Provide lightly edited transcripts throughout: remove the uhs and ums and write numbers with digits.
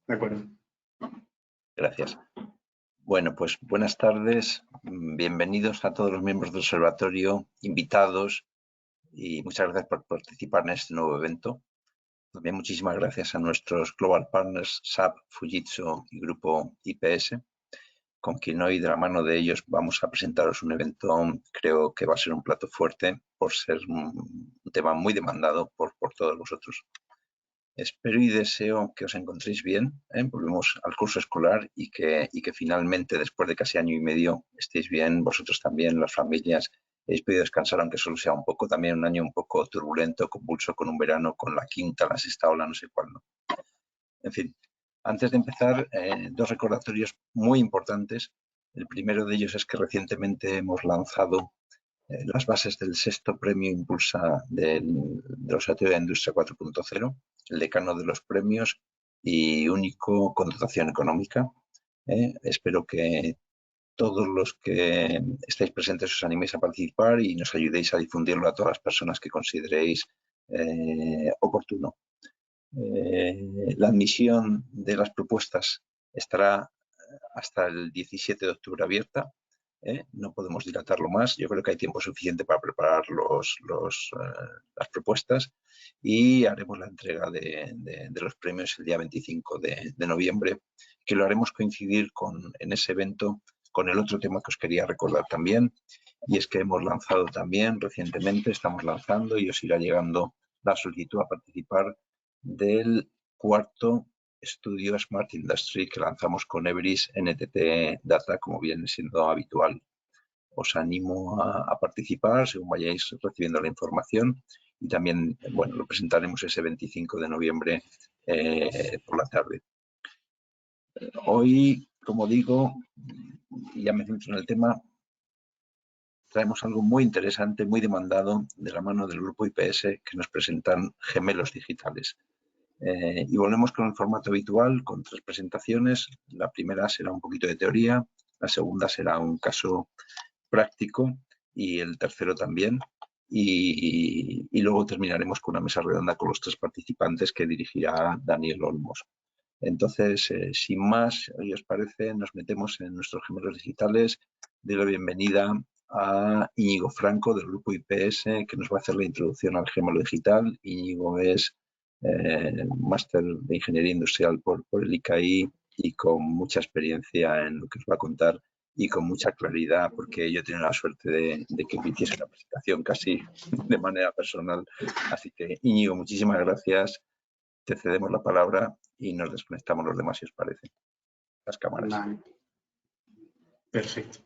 De acuerdo. Gracias. Bueno, pues buenas tardes. Bienvenidos a todos los miembros del observatorio, invitados, y muchas gracias por participar en este nuevo evento. También muchísimas gracias a nuestros Global Partners, SAP, Fujitsu y Grupo IPS, con quien hoy de la mano de ellos vamos a presentaros un evento. Creo que va a ser un plato fuerte por ser un tema muy demandado por todos vosotros. Espero y deseo que os encontréis bien. Volvemos al curso escolar y que finalmente, después de casi año y medio, estéis bien, vosotros también, las familias, hayáis podido descansar, aunque solo sea un poco, también un año un poco turbulento, convulso, con un verano, con la quinta, la sexta ola, no sé cuál, ¿no? En fin, antes de empezar, dos recordatorios muy importantes. El primero de ellos es que recientemente hemos lanzado las bases del sexto premio Impulsa del Observatorio de Industria 4.0, el decano de los premios y único con dotación económica. Espero que todos los que estáis presentes os animéis a participar y nos ayudéis a difundirlo a todas las personas que consideréis oportuno. La admisión de las propuestas estará hasta el 17 de octubre abierta. No podemos dilatarlo más. Yo creo que hay tiempo suficiente para preparar las propuestas y haremos la entrega de los premios el día 25 de noviembre, que lo haremos coincidir en ese evento con el otro tema que os quería recordar también, y es que hemos lanzado también recientemente, estamos lanzando y os irá llegando la solicitud a participar del cuarto estudio Smart Industry que lanzamos con Everis NTT Data, como viene siendo habitual. Os animo a participar según vayáis recibiendo la información y también, bueno, lo presentaremos ese 25 de noviembre por la tarde. Hoy, como digo, y ya me centro en el tema, traemos algo muy interesante, muy demandado, de la mano del grupo IPS, que nos presentan gemelos digitales. Y volvemos con el formato habitual, con 3 presentaciones. La primera será un poquito de teoría, la segunda será un caso práctico y el tercero también. Y luego terminaremos con una mesa redonda con los 3 participantes que dirigirá Daniel Olmos. Entonces, sin más, si os parece, nos metemos en nuestros gemelos digitales. Doy la bienvenida a Íñigo Franco, del grupo IPS, que nos va a hacer la introducción al gemelo digital. Íñigo es máster de Ingeniería Industrial por el ICAI y con mucha experiencia en lo que os va a contar y con mucha claridad, porque yo he tenido la suerte de que me hiciese la presentación casi de manera personal. Así que, Íñigo, muchísimas gracias. Te cedemos la palabra y nos desconectamos los demás, si os parece. Las cámaras. Vale. Perfecto.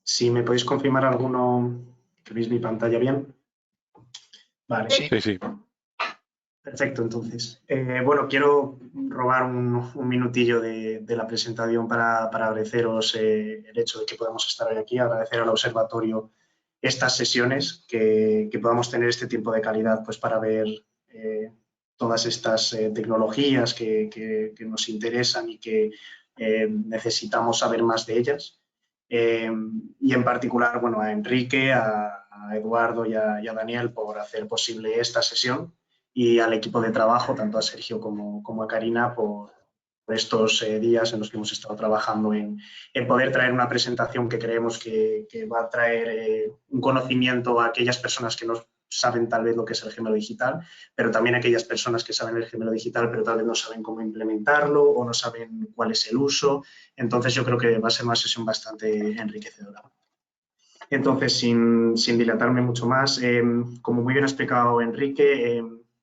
Si me podéis confirmar alguno que veis mi pantalla bien. Vale. Sí. Perfecto, entonces. Bueno, quiero robar un minutillo de la presentación para agradeceros el hecho de que podamos estar hoy aquí, agradecer al observatorio estas sesiones, que podamos tener este tiempo de calidad pues, para ver todas estas tecnologías que nos interesan y que necesitamos saber más de ellas. Y en particular, bueno, a Enrique, a Eduardo y a Daniel por hacer posible esta sesión y al equipo de trabajo, tanto a Sergio como a Karina, por estos días en los que hemos estado trabajando en poder traer una presentación que creemos que va a traer un conocimiento a aquellas personas que no saben tal vez lo que es el gemelo digital, pero también a aquellas personas que saben el gemelo digital, pero tal vez no saben cómo implementarlo o no saben cuál es el uso. Entonces yo creo que va a ser una sesión bastante enriquecedora. Entonces, sin dilatarme mucho más, como muy bien ha explicado Enrique,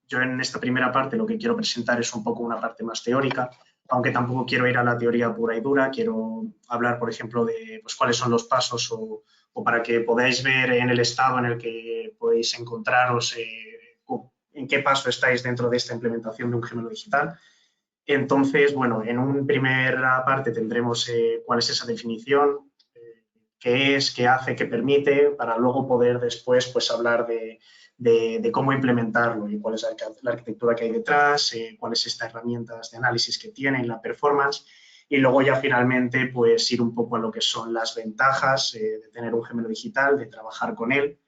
yo en esta primera parte lo que quiero presentar es un poco una parte más teórica, aunque tampoco quiero ir a la teoría pura y dura, quiero hablar, por ejemplo, de pues, cuáles son los pasos o para que podáis ver en el estado en el que podéis encontraros, en qué paso estáis dentro de esta implementación de un gemelo digital. Entonces, bueno, en una primera parte tendremos cuál es esa definición, qué es, qué hace, qué permite, para luego poder después pues, hablar de cómo implementarlo y cuál es la arquitectura que hay detrás, cuáles estas herramientas de análisis que tienen, la performance, y luego ya finalmente pues ir un poco a lo que son las ventajas de tener un gemelo digital, de trabajar con él,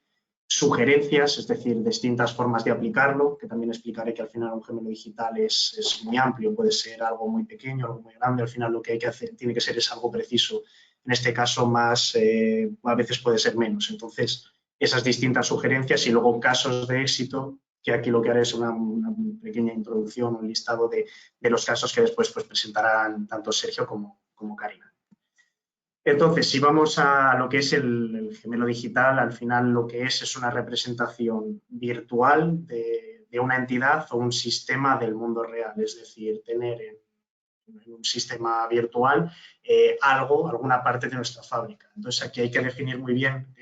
sugerencias, es decir, distintas formas de aplicarlo, que también explicaré que al final un gemelo digital es muy amplio, puede ser algo muy pequeño, algo muy grande, al final lo que hay que hacer tiene que ser es algo preciso, en este caso más, a veces puede ser menos. Entonces, esas distintas sugerencias y luego casos de éxito, que aquí lo que haré es una pequeña introducción, un listado de los casos que después pues, presentarán tanto Sergio como Karina. Entonces, si vamos a lo que es el gemelo digital, al final lo que es una representación virtual de una entidad o un sistema del mundo real, es decir, tener en un sistema virtual alguna parte de nuestra fábrica. Entonces, aquí hay que definir muy bien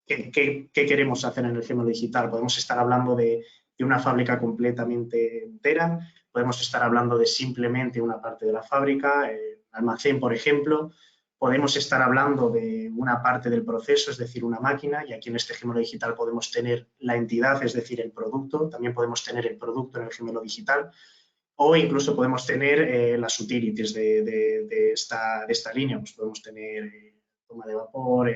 qué queremos hacer en el gemelo digital. Podemos estar hablando de una fábrica completamente entera, podemos estar hablando de simplemente una parte de la fábrica, almacén, por ejemplo. Podemos estar hablando de una parte del proceso, es decir, una máquina, y aquí en este gemelo digital podemos tener la entidad, es decir, el producto. También podemos tener el producto en el gemelo digital, o incluso podemos tener las utilities de esta línea. Pues podemos tener toma de vapor,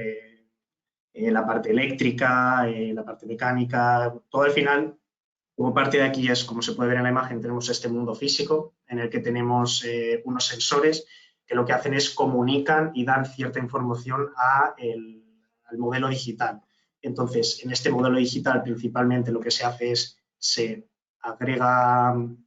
la parte eléctrica, la parte mecánica, todo al final. Como parte de aquí es, como se puede ver en la imagen, tenemos este mundo físico en el que tenemos unos sensores que lo que hacen es comunican y dan cierta información al modelo digital. Entonces, en este modelo digital principalmente lo que se hace es se agregan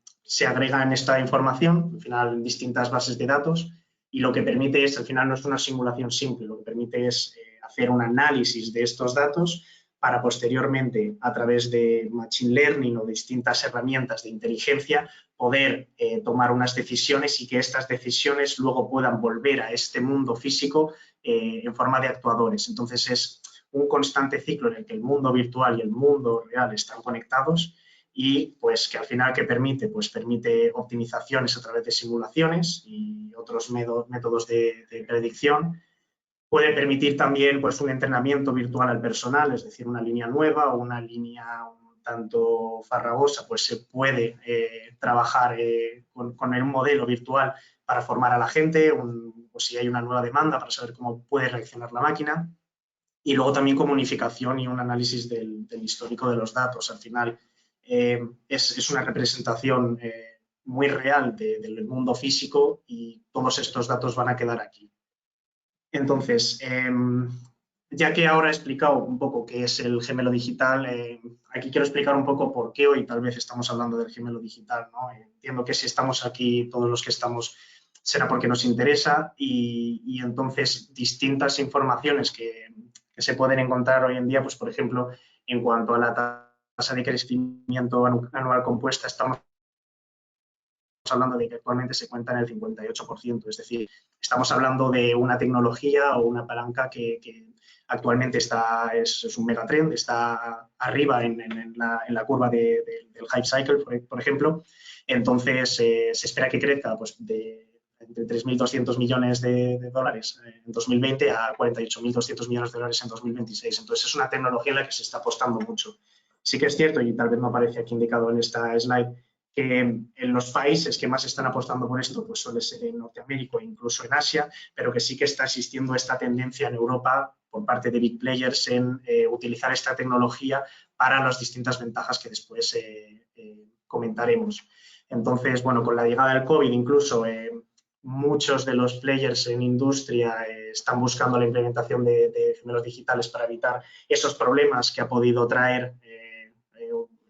esta información, al final en distintas bases de datos, y lo que permite es, al final no es una simulación simple, lo que permite es hacer un análisis de estos datos para posteriormente, a través de Machine Learning o distintas herramientas de inteligencia, poder tomar unas decisiones y que estas decisiones luego puedan volver a este mundo físico en forma de actuadores. Entonces, es un constante ciclo en el que el mundo virtual y el mundo real están conectados y pues que al final ¿qué permite? Pues permite optimizaciones a través de simulaciones y otros métodos de predicción. Puede permitir también pues, un entrenamiento virtual al personal, es decir, una línea nueva o una línea un tanto farragosa, pues se puede trabajar con el modelo virtual para formar a la gente, o si hay una nueva demanda para saber cómo puede reaccionar la máquina. Y luego también como unificación y un análisis del histórico de los datos. Al final es una representación muy real del mundo físico y todos estos datos van a quedar aquí. Entonces, ya que ahora he explicado un poco qué es el gemelo digital, aquí quiero explicar un poco por qué hoy tal vez estamos hablando del gemelo digital, ¿no? Entiendo que si estamos aquí, todos los que estamos, será porque nos interesa y entonces distintas informaciones que se pueden encontrar hoy en día, pues por ejemplo, en cuanto a la tasa de crecimiento anual compuesta, estamos hablando de que actualmente se cuenta en el 58%, es decir, estamos hablando de una tecnología o una palanca que actualmente es un megatrend, está arriba en la curva del hype cycle, por ejemplo. Entonces, se espera que crezca pues, de 3.200 millones de dólares en 2020 a 48.200 millones de dólares en 2026. Entonces, es una tecnología en la que se está apostando mucho. Sí que es cierto, y tal vez no aparece aquí indicado en esta slide, que en los países que más están apostando por esto pues suele ser en Norteamérica e incluso en Asia, pero que sí que está existiendo esta tendencia en Europa por parte de big players en utilizar esta tecnología para las distintas ventajas que después comentaremos. Entonces, bueno, con la llegada del COVID incluso muchos de los players en industria están buscando la implementación de gemelos digitales para evitar esos problemas que ha podido traer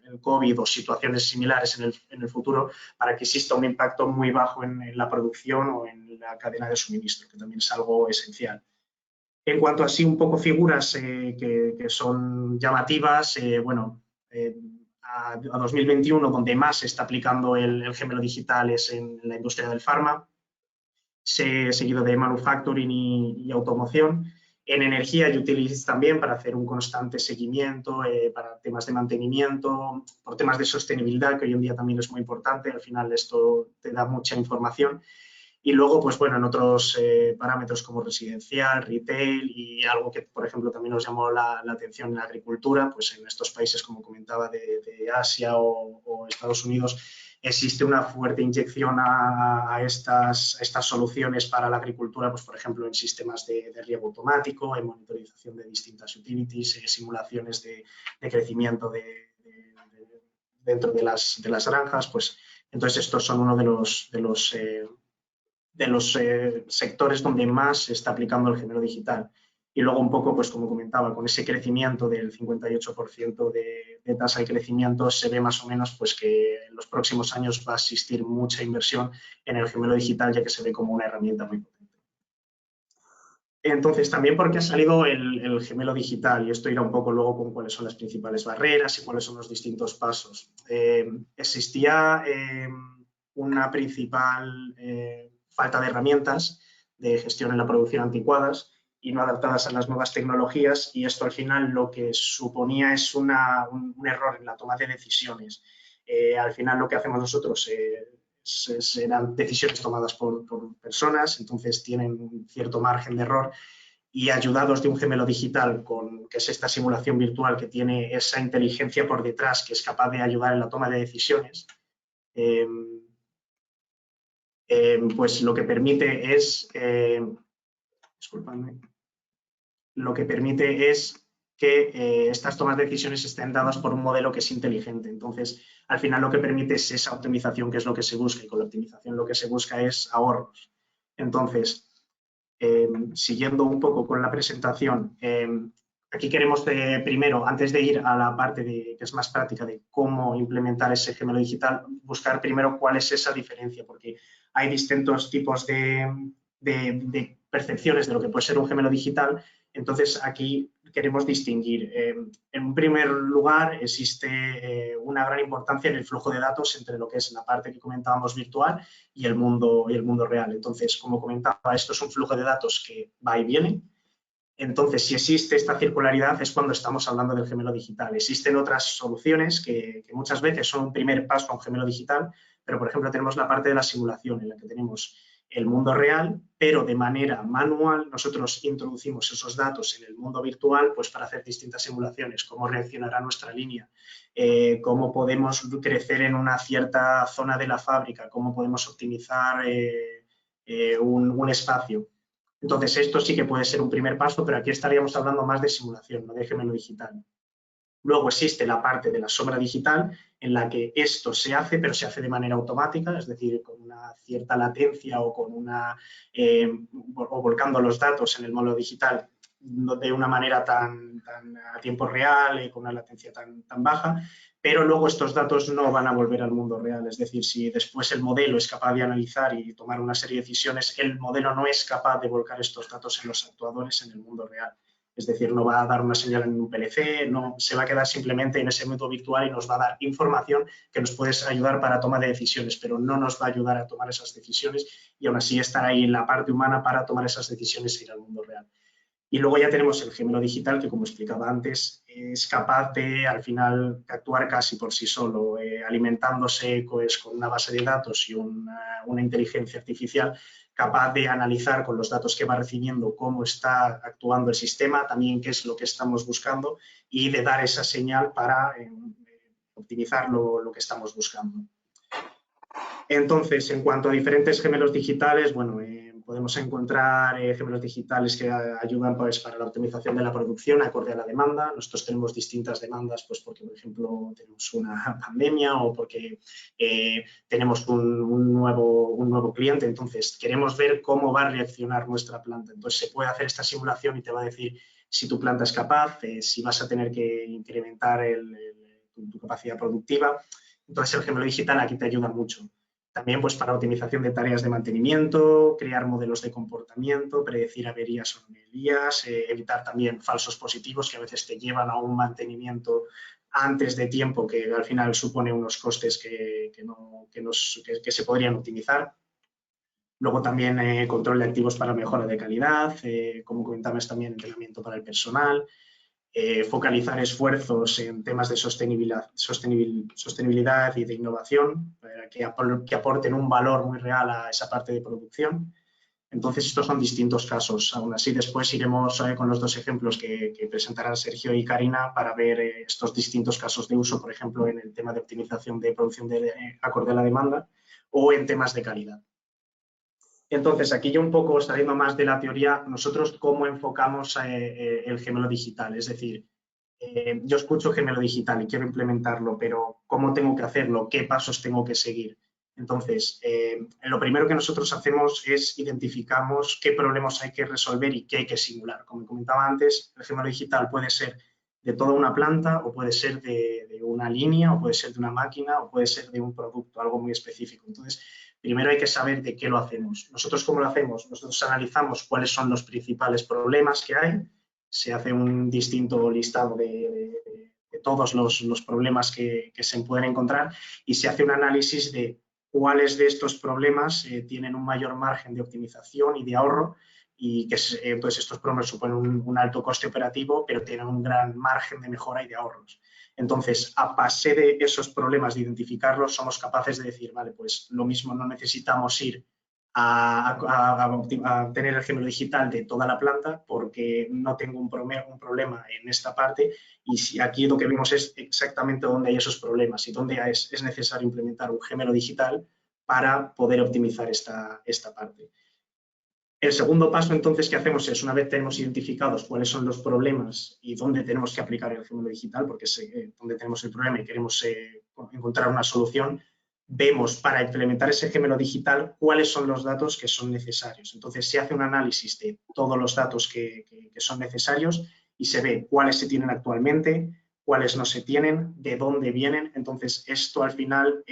el COVID o situaciones similares en el futuro para que exista un impacto muy bajo en la producción o en la cadena de suministro, que también es algo esencial. En cuanto a así un poco figuras que son llamativas, bueno, a 2021 donde más se está aplicando el gemelo digital es en la industria del farma, seguido de manufacturing y automoción. En energía y utilities también para hacer un constante seguimiento, para temas de mantenimiento, por temas de sostenibilidad, que hoy en día también es muy importante. Al final esto te da mucha información. Y luego, pues bueno, en otros parámetros como residencial, retail y algo que, por ejemplo, también nos llamó la atención en la agricultura, pues en estos países, como comentaba, de Asia o Estados Unidos, existe una fuerte inyección a estas soluciones para la agricultura, pues, por ejemplo, en sistemas de riego automático, en monitorización de distintas utilities, simulaciones de crecimiento dentro de las granjas. Pues, entonces, estos son uno de los sectores donde más se está aplicando el gemelo digital. Y luego un poco, pues como comentaba, con ese crecimiento del 58% de tasa de crecimiento, se ve más o menos pues que en los próximos años va a existir mucha inversión en el gemelo digital, ya que se ve como una herramienta muy potente. Entonces, también porque ha salido el gemelo digital, y esto irá un poco luego con cuáles son las principales barreras y cuáles son los distintos pasos. Existía una principal falta de herramientas de gestión en la producción anticuadas y no adaptadas a las nuevas tecnologías, y esto al final lo que suponía es un error en la toma de decisiones. Al final lo que hacemos nosotros eran decisiones tomadas por personas, entonces tienen un cierto margen de error, y ayudados de un gemelo digital, que es esta simulación virtual que tiene esa inteligencia por detrás que es capaz de ayudar en la toma de decisiones, pues lo que permite es, disculpadme, lo que permite es que estas tomas de decisiones estén dadas por un modelo que es inteligente. Entonces, al final lo que permite es esa optimización, que es lo que se busca, y con la optimización lo que se busca es ahorros. Entonces, siguiendo un poco con la presentación, aquí queremos primero, antes de ir a la parte que es más práctica de cómo implementar ese gemelo digital, buscar primero cuál es esa diferencia, porque hay distintos tipos de percepciones de lo que puede ser un gemelo digital. Entonces, aquí queremos distinguir. En un primer lugar, existe una gran importancia en el flujo de datos entre lo que es la parte que comentábamos virtual y el mundo real. Entonces, como comentaba, esto es un flujo de datos que va y viene. Entonces, si existe esta circularidad es cuando estamos hablando del gemelo digital. Existen otras soluciones que muchas veces son un primer paso a un gemelo digital, pero, por ejemplo, tenemos la parte de la simulación en la que tenemos el mundo real, pero de manera manual nosotros introducimos esos datos en el mundo virtual pues para hacer distintas simulaciones, cómo reaccionará nuestra línea, cómo podemos crecer en una cierta zona de la fábrica, cómo podemos optimizar un espacio. Entonces, esto sí que puede ser un primer paso, pero aquí estaríamos hablando más de simulación, no de gemelo digital. Luego existe la parte de la sombra digital, en la que esto se hace, pero se hace de manera automática, es decir, con una cierta latencia o volcando los datos en el módulo digital de una manera tan a tiempo real, con una latencia tan baja, pero luego estos datos no van a volver al mundo real. Es decir, si después el modelo es capaz de analizar y tomar una serie de decisiones, el modelo no es capaz de volcar estos datos en los actuadores en el mundo real. Es decir, no va a dar una señal en un PLC, no, se va a quedar simplemente en ese mundo virtual y nos va a dar información que nos puede ayudar para toma de decisiones, pero no nos va a ayudar a tomar esas decisiones, y aún así estar ahí en la parte humana para tomar esas decisiones e ir al mundo real. Y luego ya tenemos el gemelo digital, que como explicaba antes, es capaz de al final actuar casi por sí solo, alimentándose pues, con una base de datos y una inteligencia artificial capaz de analizar con los datos que va recibiendo cómo está actuando el sistema, también qué es lo que estamos buscando, y de dar esa señal para optimizar lo que estamos buscando. Entonces, en cuanto a diferentes gemelos digitales, bueno, podemos encontrar gemelos digitales que ayudan pues, para la optimización de la producción acorde a la demanda. Nosotros tenemos distintas demandas, pues porque, por ejemplo, tenemos una pandemia o porque tenemos un nuevo cliente. Entonces, queremos ver cómo va a reaccionar nuestra planta. Entonces, se puede hacer esta simulación y te va a decir si tu planta es capaz, si vas a tener que incrementar tu capacidad productiva. Entonces, el gemelo digital aquí te ayuda mucho. También pues, para optimización de tareas de mantenimiento, crear modelos de comportamiento, predecir averías o anomalías, evitar también falsos positivos que a veces te llevan a un mantenimiento antes de tiempo que al final supone unos costes que se podrían optimizar. Luego también control de activos para mejora de calidad, como comentabas también entrenamiento para el personal. Focalizar esfuerzos en temas de sostenibilidad y de innovación para que aporten un valor muy real a esa parte de producción. Entonces, estos son distintos casos. Aún así, después iremos con los dos ejemplos que presentarán Sergio y Karina para ver estos distintos casos de uso, por ejemplo, en el tema de optimización de producción acorde a la demanda o en temas de calidad. Entonces, aquí ya un poco saliendo más de la teoría, nosotros cómo enfocamos el gemelo digital. Es decir, yo escucho gemelo digital y quiero implementarlo, pero ¿cómo tengo que hacerlo? ¿Qué pasos tengo que seguir? Entonces, lo primero que nosotros hacemos es identificamos qué problemas hay que resolver y qué hay que simular. Como comentaba antes, el gemelo digital puede ser de toda una planta o puede ser de una línea o puede ser de una máquina o puede ser de un producto, algo muy específico. Entonces, primero hay que saber de qué lo hacemos. ¿Nosotros cómo lo hacemos? Nosotros analizamos cuáles son los principales problemas que hay, se hace un distinto listado de todos los problemas que se pueden encontrar y se hace un análisis de cuáles de estos problemas tienen un mayor margen de optimización y de ahorro y que pues estos problemas suponen un alto coste operativo, pero tienen un gran margen de mejora y de ahorros. Entonces, a base de esos problemas, de identificarlos, somos capaces de decir, vale, pues lo mismo no necesitamos ir a tener el gemelo digital de toda la planta porque no tengo un problema en esta parte y si aquí lo que vemos es exactamente dónde hay esos problemas y dónde es necesario implementar un gemelo digital para poder optimizar esta parte. El segundo paso, entonces, que hacemos es, una vez tenemos identificados cuáles son los problemas y dónde tenemos que aplicar el gemelo digital, porque es donde tenemos el problema y queremos encontrar una solución, vemos para implementar ese gemelo digital cuáles son los datos que son necesarios. Entonces, se hace un análisis de todos los datos que son necesarios y se ve cuáles se tienen actualmente, cuáles no se tienen, de dónde vienen. Entonces, esto al final...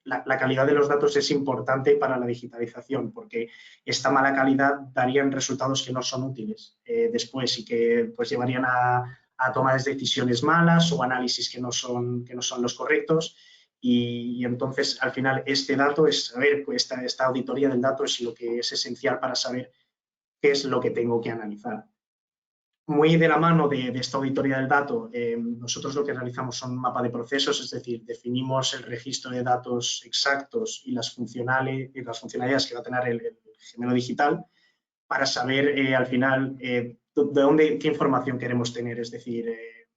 la calidad de los datos es importante para la digitalización porque esta mala calidad darían resultados que no son útiles después y que pues, llevarían a tomar decisiones malas o análisis que no son los correctos. Y entonces, al final, este dato es saber, pues, esta auditoría del dato es lo que es esencial para saber qué es lo que tengo que analizar. Muy de la mano de esta auditoría del dato, nosotros lo que realizamos son un mapa de procesos, es decir, definimos el registro de datos exactos y las funcionalidades que va a tener el gemelo digital para saber al final qué información queremos tener. Es decir,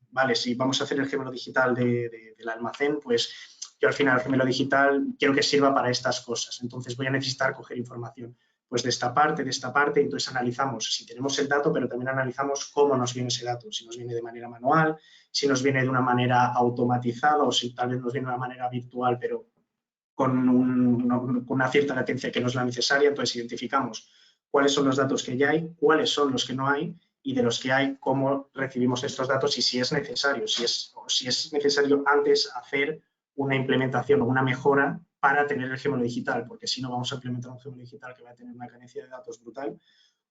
vale, si vamos a hacer el gemelo digital del almacén, pues yo al final el gemelo digital quiero que sirva para estas cosas, entonces voy a necesitar coger información pues de esta parte, entonces analizamos si tenemos el dato, pero también analizamos cómo nos viene ese dato, si nos viene de manera manual, si nos viene de una manera automatizada o si tal vez nos viene de una manera virtual, pero con una cierta latencia que no es la necesaria. Entonces identificamos cuáles son los datos que ya hay, cuáles son los que no hay y de los que hay, cómo recibimos estos datos y si es necesario, si es necesario antes hacer una implementación o una mejora para tener el gemelo digital, porque si no vamos a implementar un gemelo digital que va a tener una carencia de datos brutal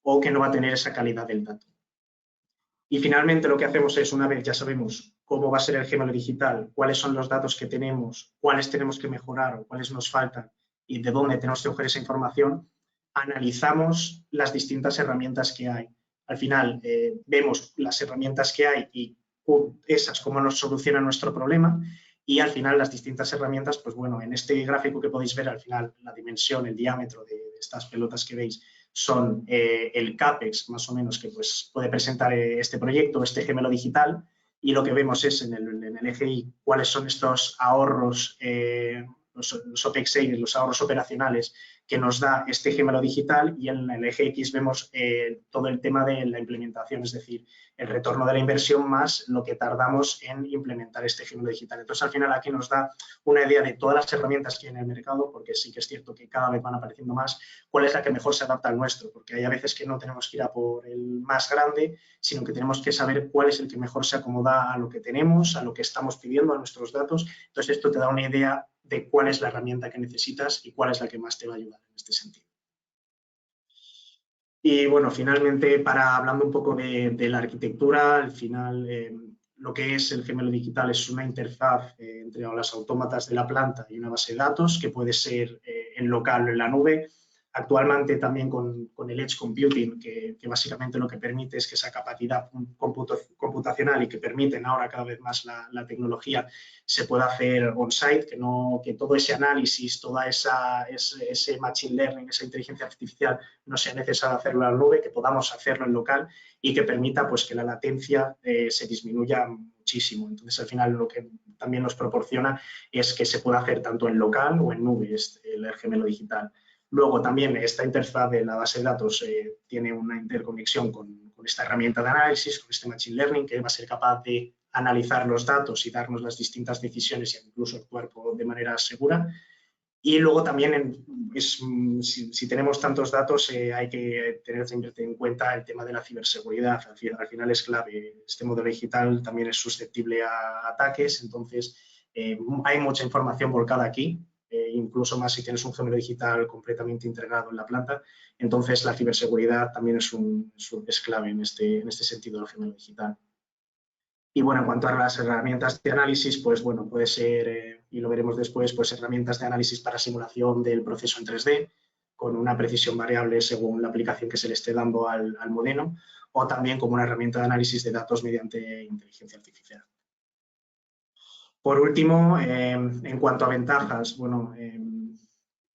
o que no va a tener esa calidad del dato. Y finalmente lo que hacemos es, una vez ya sabemos cómo va a ser el gemelo digital, cuáles son los datos que tenemos, cuáles tenemos que mejorar o cuáles nos faltan y de dónde tenemos que coger esa información, analizamos las distintas herramientas que hay. Al final vemos las herramientas que hay y esas cómo nos solucionan nuestro problema y al final las distintas herramientas, pues bueno, en este gráfico que podéis ver al final la dimensión, el diámetro de estas pelotas que veis son el CAPEX más o menos que pues, puede presentar este proyecto, este gemelo digital y lo que vemos es en el eje Y cuáles son estos ahorros, los OPEX savings, los ahorros operacionales que nos da este gemelo digital y en el eje X vemos todo el tema de la implementación, es decir, el retorno de la inversión más lo que tardamos en implementar este gemelo digital. Entonces, al final aquí nos da una idea de todas las herramientas que hay en el mercado, porque sí que es cierto que cada vez van apareciendo más, cuál es la que mejor se adapta al nuestro, porque hay a veces que no tenemos que ir a por el más grande, sino que tenemos que saber cuál es el que mejor se acomoda a lo que tenemos, a lo que estamos pidiendo, a nuestros datos. Entonces, esto te da una idea de cuál es la herramienta que necesitas y cuál es la que más te va a ayudar en este sentido. Y bueno, finalmente, hablando un poco de la arquitectura, al final lo que es el gemelo digital es una interfaz entre las autómatas de la planta y una base de datos que puede ser en local o en la nube. Actualmente también con el Edge Computing, que básicamente lo que permite es que esa capacidad computacional y que permiten ahora cada vez más la tecnología se pueda hacer on-site, que todo ese análisis, toda ese machine learning, esa inteligencia artificial no sea necesario hacerlo en la nube, que podamos hacerlo en local y que permita pues, que la latencia se disminuya muchísimo. Entonces, al final, lo que también nos proporciona es que se pueda hacer tanto en local o en nube, el gemelo digital. Luego también esta interfaz de la base de datos tiene una interconexión con esta herramienta de análisis, con este Machine Learning, que va a ser capaz de analizar los datos y darnos las distintas decisiones e incluso actuar de manera segura. Y luego también, si tenemos tantos datos, hay que tener siempre en cuenta el tema de la ciberseguridad. Al final es clave. Este modelo digital también es susceptible a ataques, entonces hay mucha información volcada aquí, incluso más si tienes un gemelo digital completamente integrado en la planta. Entonces, la ciberseguridad también es clave en este sentido del gemelo digital. Y bueno, en cuanto a las herramientas de análisis, pues bueno, puede ser, y lo veremos después, pues herramientas de análisis para simulación del proceso en 3D, con una precisión variable según la aplicación que se le esté dando al modelo, o también como una herramienta de análisis de datos mediante inteligencia artificial. Por último, en cuanto a ventajas, bueno,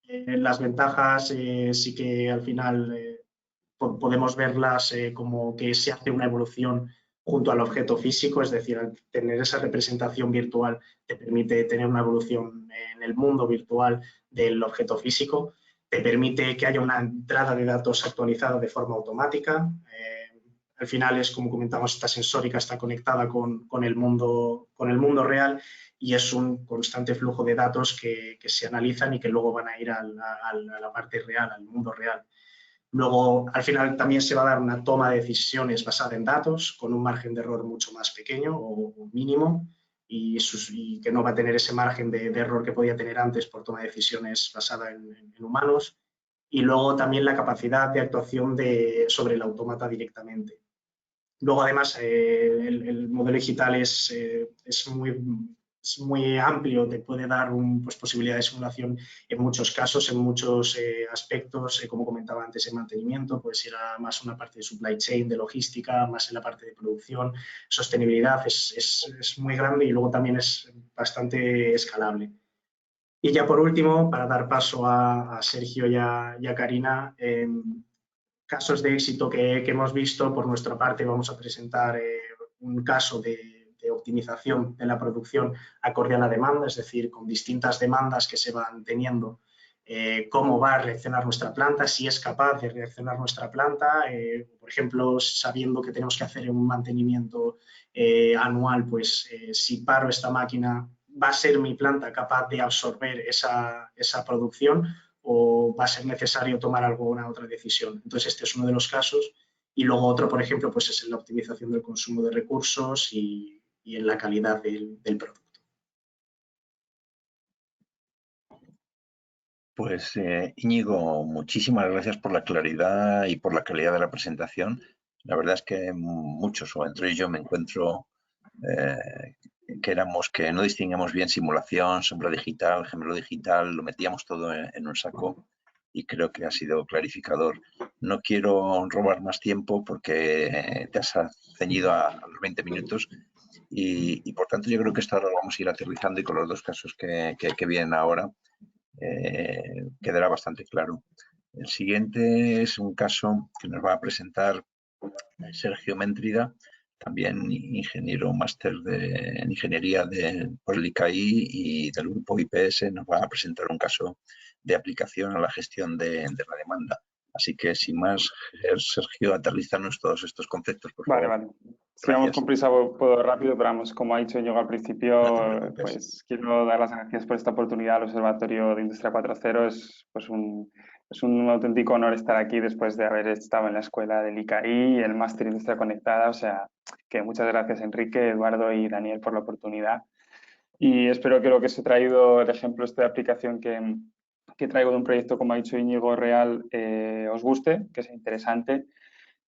las ventajas sí que al final podemos verlas como que se hace una evolución junto al objeto físico, es decir, al tener esa representación virtual te permite tener una evolución en el mundo virtual del objeto físico, te permite que haya una entrada de datos actualizada de forma automática. Al final es, como comentamos, esta sensórica está conectada con el mundo real y es un constante flujo de datos que se analizan y que luego van a ir a la parte real, al mundo real. Luego, al final, también se va a dar una toma de decisiones basada en datos, con un margen de error mucho más pequeño o mínimo, y que no va a tener ese margen de error que podía tener antes por toma de decisiones basada en humanos. Y luego también la capacidad de actuación sobre el autómata directamente. Luego, además, el modelo digital es muy amplio, te puede dar pues, posibilidad de simulación en muchos casos, en muchos aspectos, como comentaba antes, en mantenimiento, pues era más una parte de supply chain, de logística, más en la parte de producción, sostenibilidad, es muy grande y luego también es bastante escalable. Y ya por último, para dar paso a Sergio y a Karina, casos de éxito que hemos visto, por nuestra parte vamos a presentar un caso de optimización de la producción acorde a la demanda, es decir, con distintas demandas que se van teniendo, cómo va a reaccionar nuestra planta, si es capaz de reaccionar nuestra planta, por ejemplo, sabiendo que tenemos que hacer un mantenimiento anual, pues si paro esta máquina, ¿va a ser mi planta capaz de absorber esa producción o va a ser necesario tomar alguna otra decisión? Entonces, este es uno de los casos. Y luego otro, por ejemplo, pues es en la optimización del consumo de recursos y en la calidad del producto. Pues Íñigo, muchísimas gracias por la claridad y por la calidad de la presentación. La verdad es que muchos, o entre ellos, me encuentro que no distinguimos bien simulación, sombra digital, gemelo digital, lo metíamos todo en un saco y creo que ha sido clarificador. No quiero robar más tiempo porque te has ceñido a los 20 minutos y por tanto yo creo que esto ahora lo vamos a ir aterrizando y con los dos casos que vienen ahora quedará bastante claro. El siguiente es un caso que nos va a presentar Sergio Méntrida, también ingeniero máster en ingeniería por el ICAI y del grupo IPS. Nos va a presentar un caso de aplicación a la gestión de la demanda. Así que, sin más, Sergio, aterrízanos todos estos conceptos, por favor. Vale. Si vamos con prisa, puedo rápido, pero vamos, como ha dicho Íñigo al principio, pues quiero dar las gracias por esta oportunidad al Observatorio de Industria 4.0. Es un auténtico honor estar aquí después de haber estado en la escuela del ICAI, el máster Industria Conectada. O sea, que muchas gracias, Enrique, Eduardo y Daniel, por la oportunidad. Y espero que lo que os he traído, el ejemplo de aplicación que traigo de un proyecto, como ha dicho Íñigo, real, os guste, que sea interesante.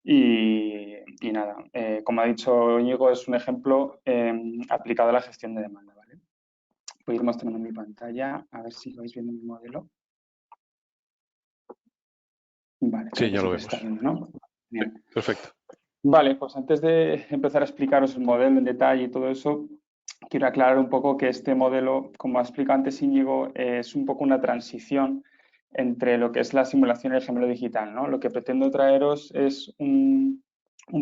Y nada, como ha dicho Íñigo, es un ejemplo aplicado a la gestión de demanda, ¿vale? Voy a ir mostrando mi pantalla, a ver si vais viendo mi modelo. Vale, Sí, ya lo vemos. Está viendo, ¿no? Bien. Sí, perfecto. Vale, pues antes de empezar a explicaros el modelo en detalle y todo eso, quiero aclarar un poco que este modelo, como ha explicado antes Íñigo, es un poco una transición entre lo que es la simulación y el gemelo digital, ¿no? Lo que pretendo traeros es un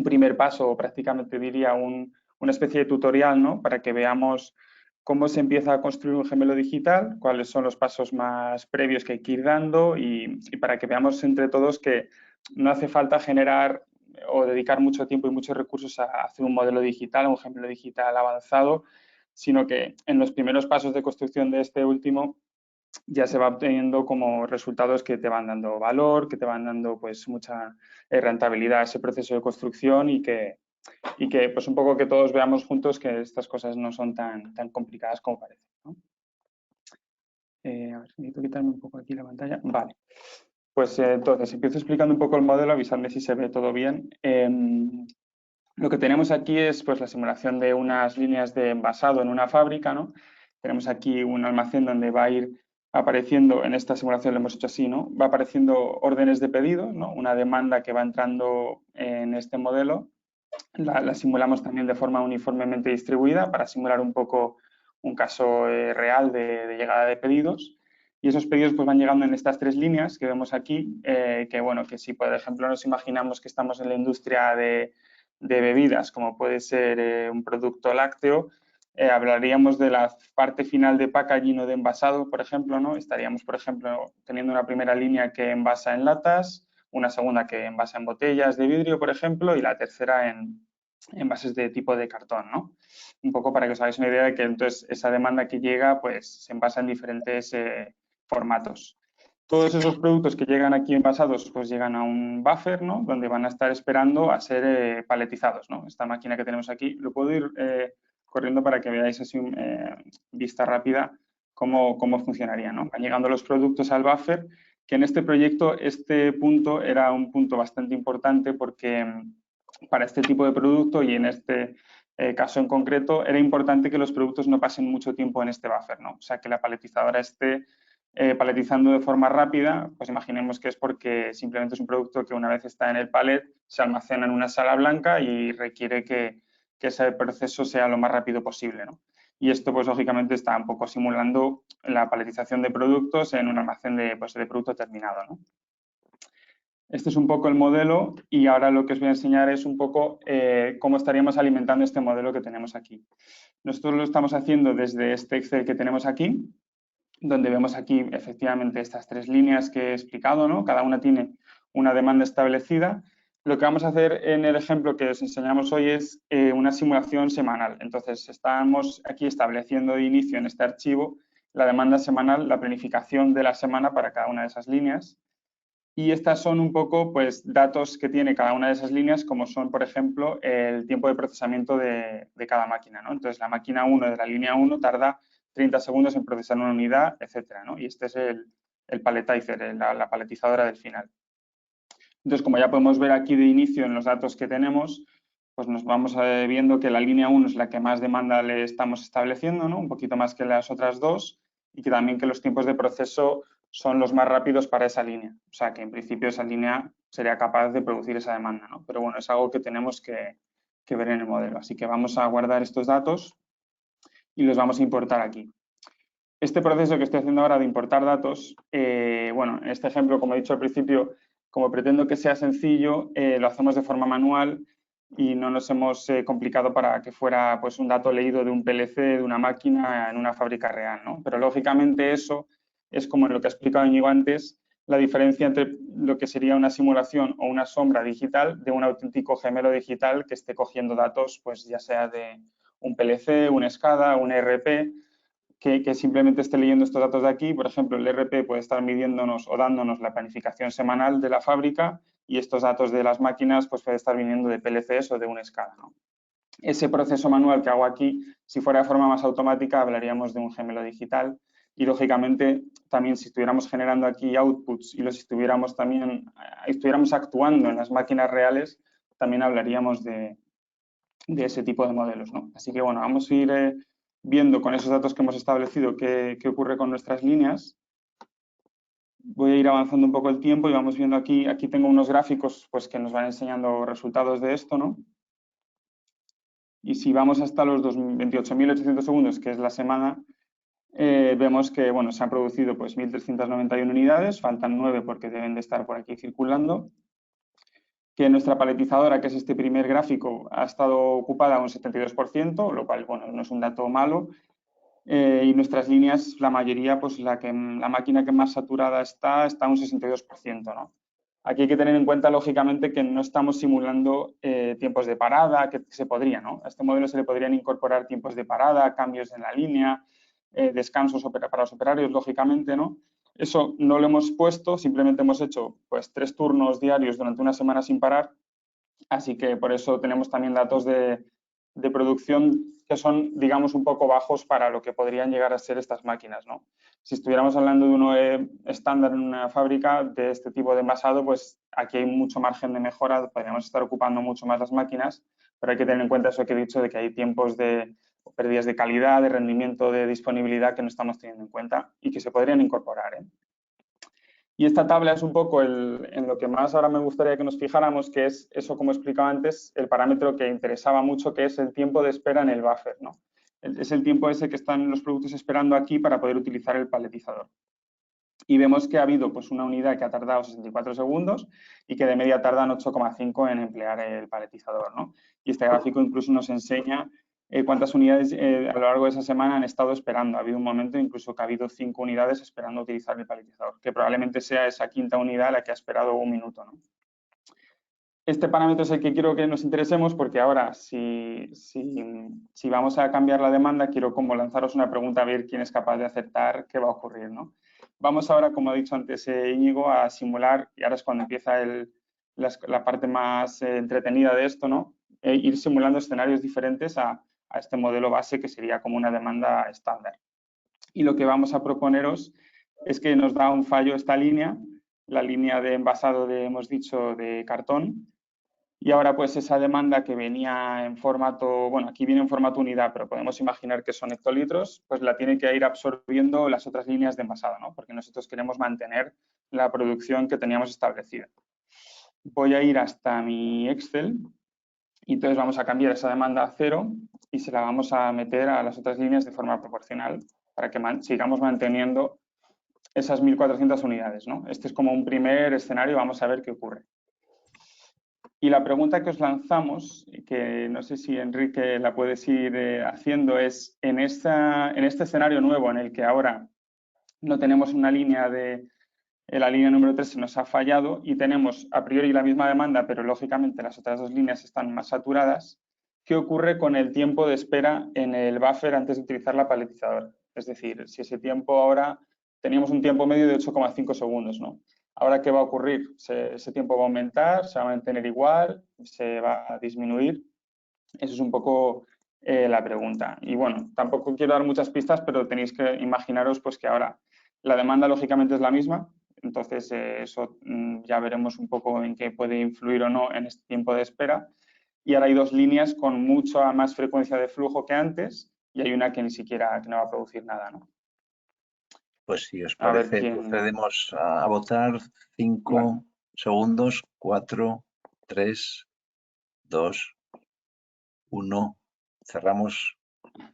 primer paso, o prácticamente diría una especie de tutorial, ¿no? Para que veamos cómo se empieza a construir un gemelo digital, cuáles son los pasos más previos que hay que ir dando y para que veamos entre todos que no hace falta generar o dedicar mucho tiempo y muchos recursos a hacer un modelo digital, un gemelo digital avanzado, sino que en los primeros pasos de construcción de este último ya se va obteniendo como resultados que te van dando valor, que te van dando pues mucha rentabilidad a ese proceso de construcción y que pues un poco que todos veamos juntos que estas cosas no son tan complicadas como parece, ¿no? A ver, necesito quitarme un poco aquí la pantalla. Vale. Pues entonces, empiezo explicando un poco el modelo, avisadme si se ve todo bien. Lo que tenemos aquí es pues, la simulación de unas líneas de envasado en una fábrica, ¿no? Tenemos aquí un almacén donde va a ir apareciendo, en esta simulación lo hemos hecho así, ¿no? Va apareciendo órdenes de pedido, ¿no? Una demanda que va entrando en este modelo. La simulamos también de forma uniformemente distribuida para simular un poco un caso real de llegada de pedidos. Y esos pedidos pues, van llegando en estas tres líneas que vemos aquí, que bueno, que si por ejemplo nos imaginamos que estamos en la industria de bebidas, como puede ser un producto lácteo, hablaríamos de la parte final de packaging o de envasado, por ejemplo, ¿no? Estaríamos, por ejemplo, teniendo una primera línea que envasa en latas, una segunda que envasa en botellas de vidrio, por ejemplo, y la tercera en envases de tipo de cartón, ¿no? Un poco para que os hagáis una idea de que entonces esa demanda que llega, pues se envasa en diferentes formatos. Todos esos productos que llegan aquí envasados, pues llegan a un buffer, ¿no? Donde van a estar esperando a ser paletizados, ¿no? Esta máquina que tenemos aquí, lo puedo ir corriendo para que veáis así vista rápida cómo funcionaría, ¿no? Van llegando los productos al buffer, que en este proyecto este punto era un punto bastante importante porque para este tipo de producto y en este caso en concreto era importante que los productos no pasen mucho tiempo en este buffer, ¿no? O sea, que la paletizadora esté paletizando de forma rápida, pues imaginemos que es porque simplemente es un producto que una vez está en el palet se almacena en una sala blanca y requiere que ese proceso sea lo más rápido posible, ¿no? Y esto, pues lógicamente, está un poco simulando la paletización de productos en un almacén de producto terminado, ¿no? Este es un poco el modelo y ahora lo que os voy a enseñar es un poco cómo estaríamos alimentando este modelo que tenemos aquí. Nosotros lo estamos haciendo desde este Excel que tenemos aquí, donde vemos aquí efectivamente estas tres líneas que he explicado, ¿no? Cada una tiene una demanda establecida. Lo que vamos a hacer en el ejemplo que os enseñamos hoy es una simulación semanal. Entonces, estamos aquí estableciendo de inicio en este archivo la demanda semanal, la planificación de la semana para cada una de esas líneas. Y estas son un poco pues, datos que tiene cada una de esas líneas, como son, por ejemplo, el tiempo de procesamiento de cada máquina, ¿no? Entonces, la máquina 1 de la línea 1 tarda 30 segundos en procesar una unidad, etcétera, ¿no? Y este es el paletizer, la paletizadora del final. Entonces, como ya podemos ver aquí de inicio en los datos que tenemos, pues nos vamos viendo que la línea 1 es la que más demanda le estamos estableciendo, ¿no? Un poquito más que las otras dos, y que también que los tiempos de proceso son los más rápidos para esa línea. O sea, que en principio esa línea sería capaz de producir esa demanda, ¿no? Pero bueno, es algo que tenemos que ver en el modelo. Así que vamos a guardar estos datos y los vamos a importar aquí. Este proceso que estoy haciendo ahora de importar datos, bueno, en este ejemplo, como he dicho al principio, como pretendo que sea sencillo, lo hacemos de forma manual y no nos hemos complicado para que fuera pues, un dato leído de un PLC, de una máquina en una fábrica real, ¿no? Pero lógicamente eso es como en lo que ha explicado Íñigo antes, la diferencia entre lo que sería una simulación o una sombra digital de un auténtico gemelo digital que esté cogiendo datos, pues ya sea de un PLC, un SCADA, un ERP, que simplemente esté leyendo estos datos de aquí. Por ejemplo, el ERP puede estar midiéndonos o dándonos la planificación semanal de la fábrica y estos datos de las máquinas pues puede estar viniendo de PLCs o de un SCADA, ¿no? Ese proceso manual que hago aquí, si fuera de forma más automática, hablaríamos de un gemelo digital y, lógicamente, también si estuviéramos generando aquí outputs y los estuviéramos actuando en las máquinas reales, también hablaríamos de ese tipo de modelos, ¿no? Así que, bueno, vamos a ir viendo con esos datos que hemos establecido qué ocurre con nuestras líneas. Voy a ir avanzando un poco el tiempo y vamos viendo aquí tengo unos gráficos pues, que nos van enseñando resultados de esto, ¿no? Y si vamos hasta los 28.800 segundos, que es la semana, vemos que bueno, se han producido pues, 1.391 unidades, faltan 9 porque deben de estar por aquí circulando, que nuestra paletizadora, que es este primer gráfico, ha estado ocupada un 72%, lo cual bueno, no es un dato malo, y nuestras líneas, la mayoría, pues la máquina que más saturada está un 62%, ¿no? Aquí hay que tener en cuenta, lógicamente, que no estamos simulando tiempos de parada, que se podría, ¿no? A este modelo se le podrían incorporar tiempos de parada, cambios en la línea, descansos para los operarios, lógicamente, ¿no? Eso no lo hemos puesto, simplemente hemos hecho pues 3 turnos diarios durante una semana sin parar, así que por eso tenemos también datos de producción que son, digamos, un poco bajos para lo que podrían llegar a ser estas máquinas, ¿no? Si estuviéramos hablando de uno estándar en una fábrica de este tipo de envasado, pues aquí hay mucho margen de mejora, podríamos estar ocupando mucho más las máquinas, pero hay que tener en cuenta eso que he dicho de que hay tiempos de pérdidas de calidad, de rendimiento, de disponibilidad que no estamos teniendo en cuenta y que se podrían incorporar, ¿eh? Y esta tabla es un poco en lo que más ahora me gustaría que nos fijáramos, que es eso, como explicaba antes, el parámetro que interesaba mucho, que es el tiempo de espera en el buffer, ¿no? Es el tiempo ese que están los productos esperando aquí para poder utilizar el paletizador. Y vemos que ha habido pues, una unidad que ha tardado 64 segundos y que de media tardan 8,5 en emplear el paletizador, ¿no? Y este gráfico incluso nos enseña cuántas unidades a lo largo de esa semana han estado esperando. Ha habido un momento incluso que ha habido 5 unidades esperando utilizar el paletizador, que probablemente sea esa quinta unidad la que ha esperado un minuto, ¿no? Este parámetro es el que quiero que nos interesemos porque ahora, si vamos a cambiar la demanda, quiero como lanzaros una pregunta a ver quién es capaz de acertar qué va a ocurrir, ¿no? Vamos ahora, como ha dicho antes Íñigo, a simular, y ahora es cuando empieza la parte más entretenida de esto, ¿no? Ir simulando escenarios diferentes a este modelo base que sería como una demanda estándar. Y lo que vamos a proponeros es que nos da un fallo esta línea, la línea de envasado hemos dicho, de cartón, y ahora pues esa demanda que venía en formato, bueno, aquí viene en formato unidad, pero podemos imaginar que son hectolitros, pues la tiene que ir absorbiendo las otras líneas de envasado, ¿no? Porque nosotros queremos mantener la producción que teníamos establecida. Voy a ir hasta mi Excel y entonces vamos a cambiar esa demanda a 0 y se la vamos a meter a las otras líneas de forma proporcional para que sigamos manteniendo esas 1.400 unidades, ¿no? Este es como un primer escenario, vamos a ver qué ocurre. Y la pregunta que os lanzamos, que no sé si Enrique la puedes ir haciendo, es en este escenario nuevo en el que ahora no tenemos una línea la línea número 3 se nos ha fallado y tenemos a priori la misma demanda, pero lógicamente las otras dos líneas están más saturadas, ¿qué ocurre con el tiempo de espera en el buffer antes de utilizar la paletizadora? Es decir, si ese tiempo ahora teníamos un tiempo medio de 8,5 segundos, ¿no? Ahora, ¿qué va a ocurrir? ¿Ese tiempo va a aumentar? ¿Se va a mantener igual? ¿Se va a disminuir? Eso es un poco la pregunta. Y bueno, tampoco quiero dar muchas pistas, pero tenéis que imaginaros pues, que ahora la demanda lógicamente es la misma, entonces eso ya veremos un poco en qué puede influir o no en este tiempo de espera. Y ahora hay dos líneas con mucha más frecuencia de flujo que antes y hay una que ni siquiera que no va a producir nada, ¿no? Pues si os A ver parece, quién... procedemos a votar. 5 Vale. segundos, 4, 3, 2, 1. Cerramos.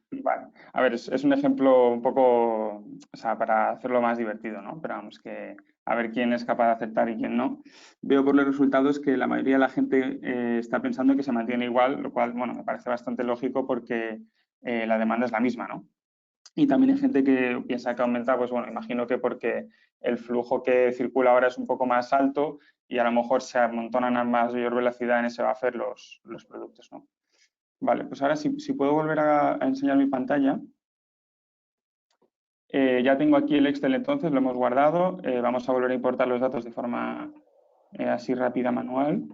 Vale. A ver, es un ejemplo un poco, o sea, para hacerlo más divertido, ¿no? Pero vamos, que a ver quién es capaz de aceptar y quién no. Veo por los resultados que la mayoría de la gente está pensando que se mantiene igual, lo cual, bueno, me parece bastante lógico porque la demanda es la misma, ¿no? Y también hay gente que piensa que aumenta, pues bueno, imagino que porque el flujo que circula ahora es un poco más alto y a lo mejor se amontonan a mayor velocidad en ese buffer los productos, ¿no? Vale, pues ahora si puedo volver a enseñar mi pantalla. Ya tengo aquí el Excel entonces, lo hemos guardado. Vamos a volver a importar los datos de forma así rápida, manual.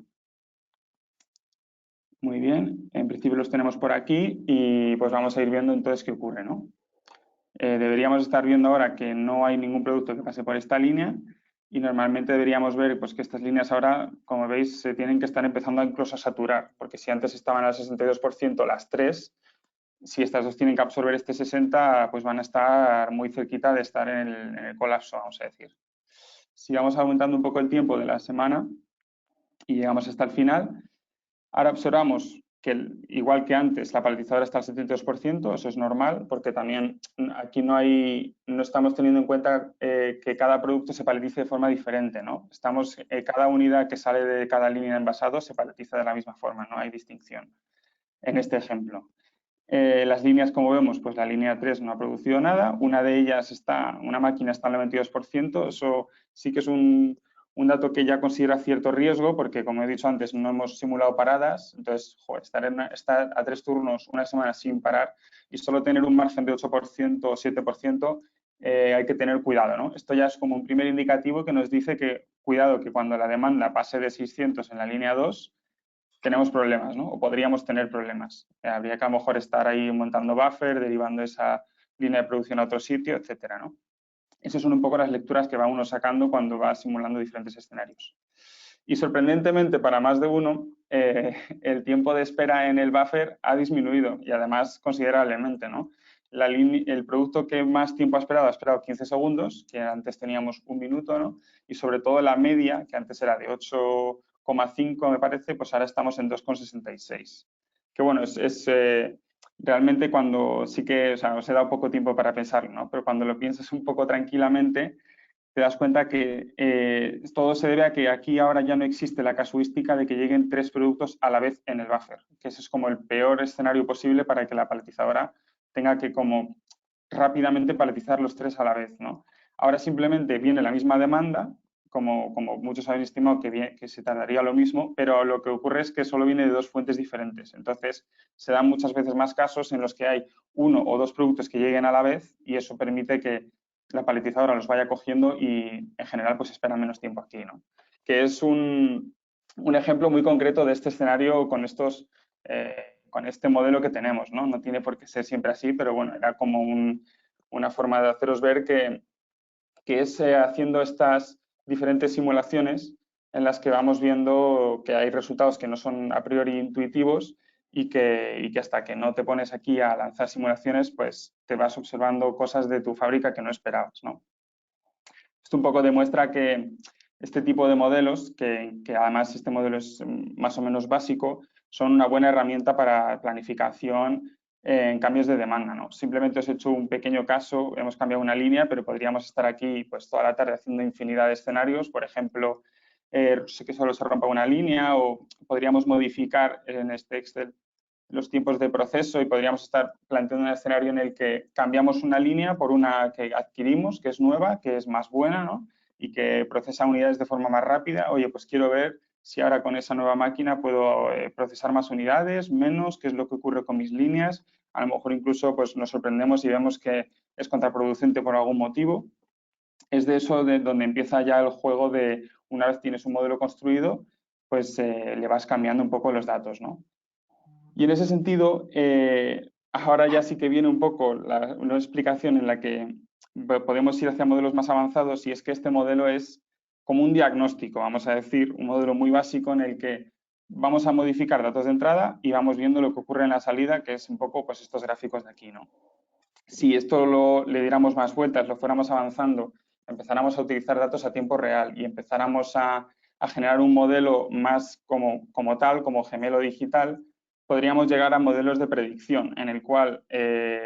Muy bien, en principio los tenemos por aquí y pues vamos a ir viendo entonces qué ocurre, ¿no? Deberíamos estar viendo ahora que no hay ningún producto que pase por esta línea y normalmente deberíamos ver pues, que estas líneas ahora, como veis, se tienen que estar empezando incluso a saturar, porque si antes estaban al 62% las tres, si estas dos tienen que absorber este 60, pues van a estar muy cerquita de estar en el colapso, vamos a decir. Si vamos aumentando un poco el tiempo de la semana y llegamos hasta el final, ahora observamos que, igual que antes, la paletizadora está al 72%, eso es normal, porque también aquí no estamos teniendo en cuenta que cada producto se paletice de forma diferente, ¿no? Cada unidad que sale de cada línea de envasado se paletiza de la misma forma, no hay distinción en este ejemplo. Las líneas, como vemos, pues la línea 3 no ha producido nada, una máquina está al 92%, eso sí que es un dato que ya considera cierto riesgo, porque como he dicho antes, no hemos simulado paradas, entonces, estar a 3 turnos una semana sin parar y solo tener un margen de 8% o 7%, hay que tener cuidado, ¿no? Esto ya es como un primer indicativo que nos dice que, cuidado, que cuando la demanda pase de 600 en la línea 2, tenemos problemas, ¿no? O podríamos tener problemas. Habría que a lo mejor estar ahí montando buffer, derivando esa línea de producción a otro sitio, etcétera, ¿no? Esas son un poco las lecturas que va uno sacando cuando va simulando diferentes escenarios. Y sorprendentemente, para más de uno, el tiempo de espera en el buffer ha disminuido y además considerablemente, ¿no? El producto que más tiempo ha esperado 15 segundos, que antes teníamos 1 minuto, ¿no? Y sobre todo la media, que antes era de 8,5 me parece, pues ahora estamos en 2,66. Que bueno, realmente cuando sí que, o sea, os he dado poco tiempo para pensarlo, ¿no? Pero cuando lo piensas un poco tranquilamente, te das cuenta que todo se debe a que aquí ahora ya no existe la casuística de que lleguen 3 productos a la vez en el buffer, que ese es como el peor escenario posible para que la paletizadora tenga que como rápidamente paletizar los 3 a la vez, ¿no? Ahora simplemente viene la misma demanda, como muchos habéis estimado que se tardaría lo mismo, pero lo que ocurre es que solo viene de 2 fuentes diferentes. Entonces, se dan muchas veces más casos en los que hay 1 o 2 productos que lleguen a la vez y eso permite que la paletizadora los vaya cogiendo y en general pues esperan menos tiempo aquí, ¿no? Que es un ejemplo muy concreto de este escenario con este modelo que tenemos, ¿no? No tiene por qué ser siempre así, pero bueno, era como una forma de haceros ver que es haciendo estas diferentes simulaciones en las que vamos viendo que hay resultados que no son a priori intuitivos y que hasta que no te pones aquí a lanzar simulaciones, pues te vas observando cosas de tu fábrica que no esperabas, ¿no? Esto un poco demuestra que este tipo de modelos, que además este modelo es más o menos básico, son una buena herramienta para planificación en cambios de demanda, ¿no? Simplemente os he hecho un pequeño caso, hemos cambiado una línea, pero podríamos estar aquí pues toda la tarde haciendo infinidad de escenarios. Por ejemplo, sé que solo se rompa una línea o podríamos modificar en este Excel los tiempos de proceso y podríamos estar planteando un escenario en el que cambiamos una línea por una que adquirimos, que es nueva, que es más buena, ¿no? Y que procesa unidades de forma más rápida. Oye, pues quiero ver si ahora con esa nueva máquina puedo procesar más unidades, menos, qué es lo que ocurre con mis líneas. A lo mejor incluso pues, nos sorprendemos y vemos que es contraproducente por algún motivo. Es de eso de donde empieza ya el juego de, una vez tienes un modelo construido, pues le vas cambiando un poco los datos, ¿no? Y en ese sentido, ahora ya sí que viene un poco una explicación en la que podemos ir hacia modelos más avanzados y es que este modelo es como un diagnóstico, vamos a decir, un modelo muy básico en el que vamos a modificar datos de entrada y vamos viendo lo que ocurre en la salida, que es un poco pues, estos gráficos de aquí, ¿no? Si esto le diéramos más vueltas, lo fuéramos avanzando, empezáramos a utilizar datos a tiempo real y empezáramos a generar un modelo más como tal, como gemelo digital, podríamos llegar a modelos de predicción en el cual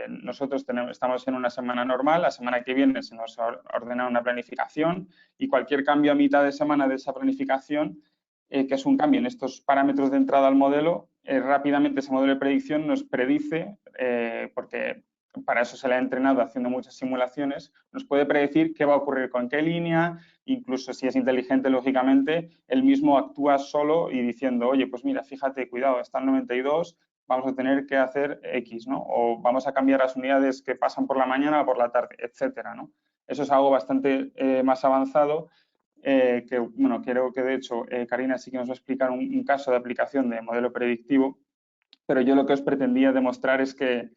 nosotros estamos en una semana normal, la semana que viene se nos ordena una planificación y cualquier cambio a mitad de semana de esa planificación, que es un cambio en estos parámetros de entrada al modelo, rápidamente ese modelo de predicción nos predice, porque para eso se le ha entrenado haciendo muchas simulaciones, nos puede predecir qué va a ocurrir con qué línea, incluso si es inteligente, lógicamente, él mismo actúa solo y diciendo, oye, pues mira, fíjate, cuidado, está en 92, vamos a tener que hacer X, ¿no? O vamos a cambiar las unidades que pasan por la mañana o por la tarde, etcétera, ¿no? Eso es algo bastante más avanzado que, bueno, creo que de hecho Karina sí que nos va a explicar un caso de aplicación de modelo predictivo, pero yo lo que os pretendía demostrar es que,